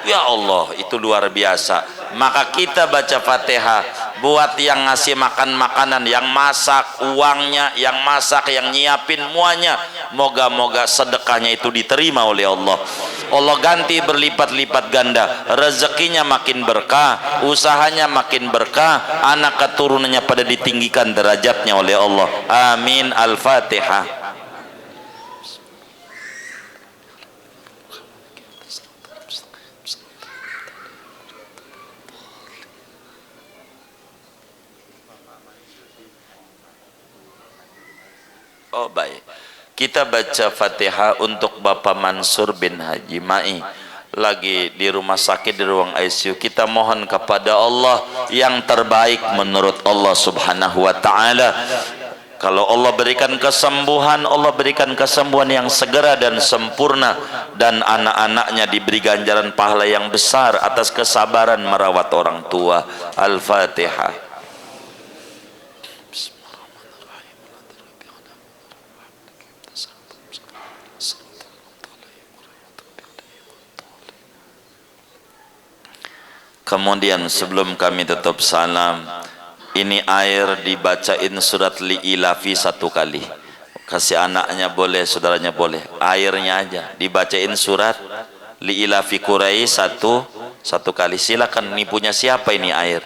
ya Allah, itu luar biasa. Maka kita baca Fatihah buat yang ngasih makan makanan, yang masak, uangnya, yang masak, yang nyiapin semuanya. Moga-moga sedekahnya itu diterima oleh Allah. Allah ganti berlipat-lipat ganda, rezekinya makin berkah, usahanya makin berkah, anak keturunannya pada ditinggikan derajatnya oleh Allah. Amin. Al-Fatihah. Oh baik. Kita baca Fatihah untuk Bapak Mansur bin Haji Mai lagi di rumah sakit di ruang ICU. Kita mohon kepada Allah yang terbaik menurut Allah Subhanahu wa taala. Kalau Allah berikan kesembuhan, Allah berikan kesembuhan yang segera dan sempurna, dan anak-anaknya diberi ganjaran pahala yang besar atas kesabaran merawat orang tua. Al-Fatihah. Kemudian sebelum kami tutup salam, ini air dibacain surat Li'ilafi 1 kali. Kasih anaknya boleh, saudaranya boleh. Airnya aja dibacain surat Li'ilafi Quraisy satu kali. Silakan, ini punya siapa ini air?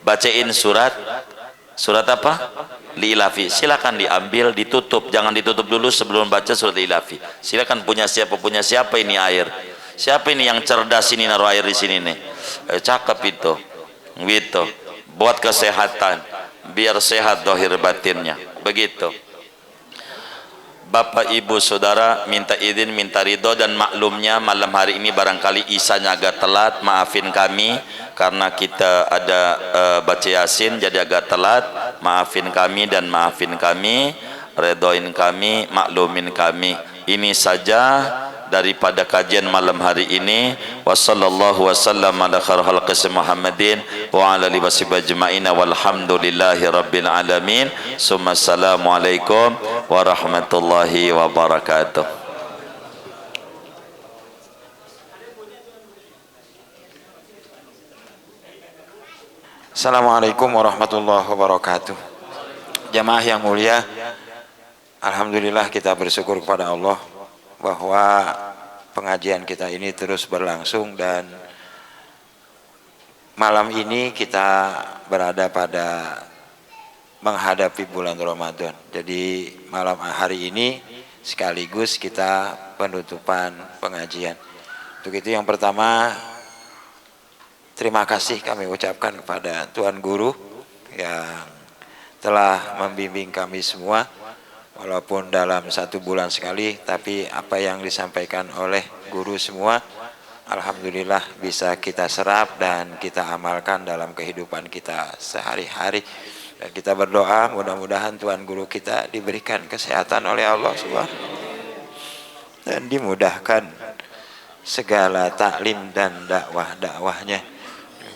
Bacain surat apa? Li'ilafi. Silakan diambil, ditutup. Jangan ditutup dulu sebelum baca surat Li'ilafi. Silakan, punya siapa ini air? Siapa ini yang cerdas ini naruh air di sini nih? Cakep itu. Gitu. Buat kesehatan, biar sehat dohir batinnya. Begitu. Bapak Ibu Saudara, minta izin, minta ridho dan maklumnya malam hari ini barangkali isanya agak telat, maafin kami karena kita ada baca Yasin jadi agak telat. Maafin kami dan maafin kami, redoin kami, maklumin kami. Ini saja daripada kajian malam hari ini. Wassallallahu wasallam ala khairil khalqi Muhammadin wa ala alihi washabihi ajma'in walhamdulillahi rabbil alamin. Summa assalamualaikum warahmatullahi wabarakatuh. Assalamualaikum warahmatullahi wabarakatuh. Jamaah yang mulia, alhamdulillah kita bersyukur kepada Allah bahwa pengajian kita ini terus berlangsung, dan malam ini kita berada pada menghadapi bulan Ramadan. Jadi malam hari ini sekaligus kita penutupan pengajian. Untuk itu yang pertama, terima kasih kami ucapkan kepada Tuan Guru yang telah membimbing kami semua. Walaupun dalam 1 bulan sekali, tapi apa yang disampaikan oleh guru semua alhamdulillah bisa kita serap dan kita amalkan dalam kehidupan kita sehari-hari. Dan kita berdoa mudah-mudahan Tuan Guru kita diberikan kesehatan oleh Allah Subhanahu dan dimudahkan segala taklim dan dakwah-dakwahnya.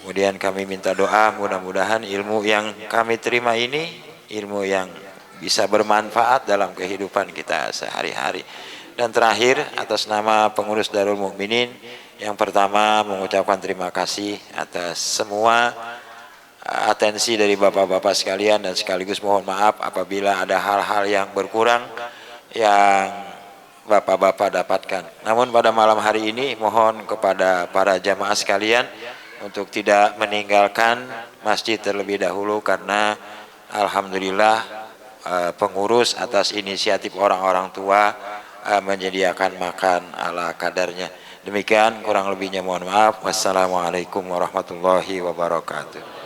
Kemudian kami minta doa mudah-mudahan ilmu yang kami terima ini ilmu yang bisa bermanfaat dalam kehidupan kita sehari-hari. Dan terakhir, atas nama pengurus Darul Mukminin, yang pertama mengucapkan terima kasih atas semua atensi dari bapak-bapak sekalian, dan sekaligus mohon maaf apabila ada hal-hal yang berkurang yang bapak-bapak dapatkan. Namun pada malam hari ini mohon kepada para jamaah sekalian untuk tidak meninggalkan masjid terlebih dahulu, karena alhamdulillah pengurus atas inisiatif orang-orang tua menyediakan makan ala kadarnya. Demikian, kurang lebihnya mohon maaf. Wassalamualaikum warahmatullahi wabarakatuh.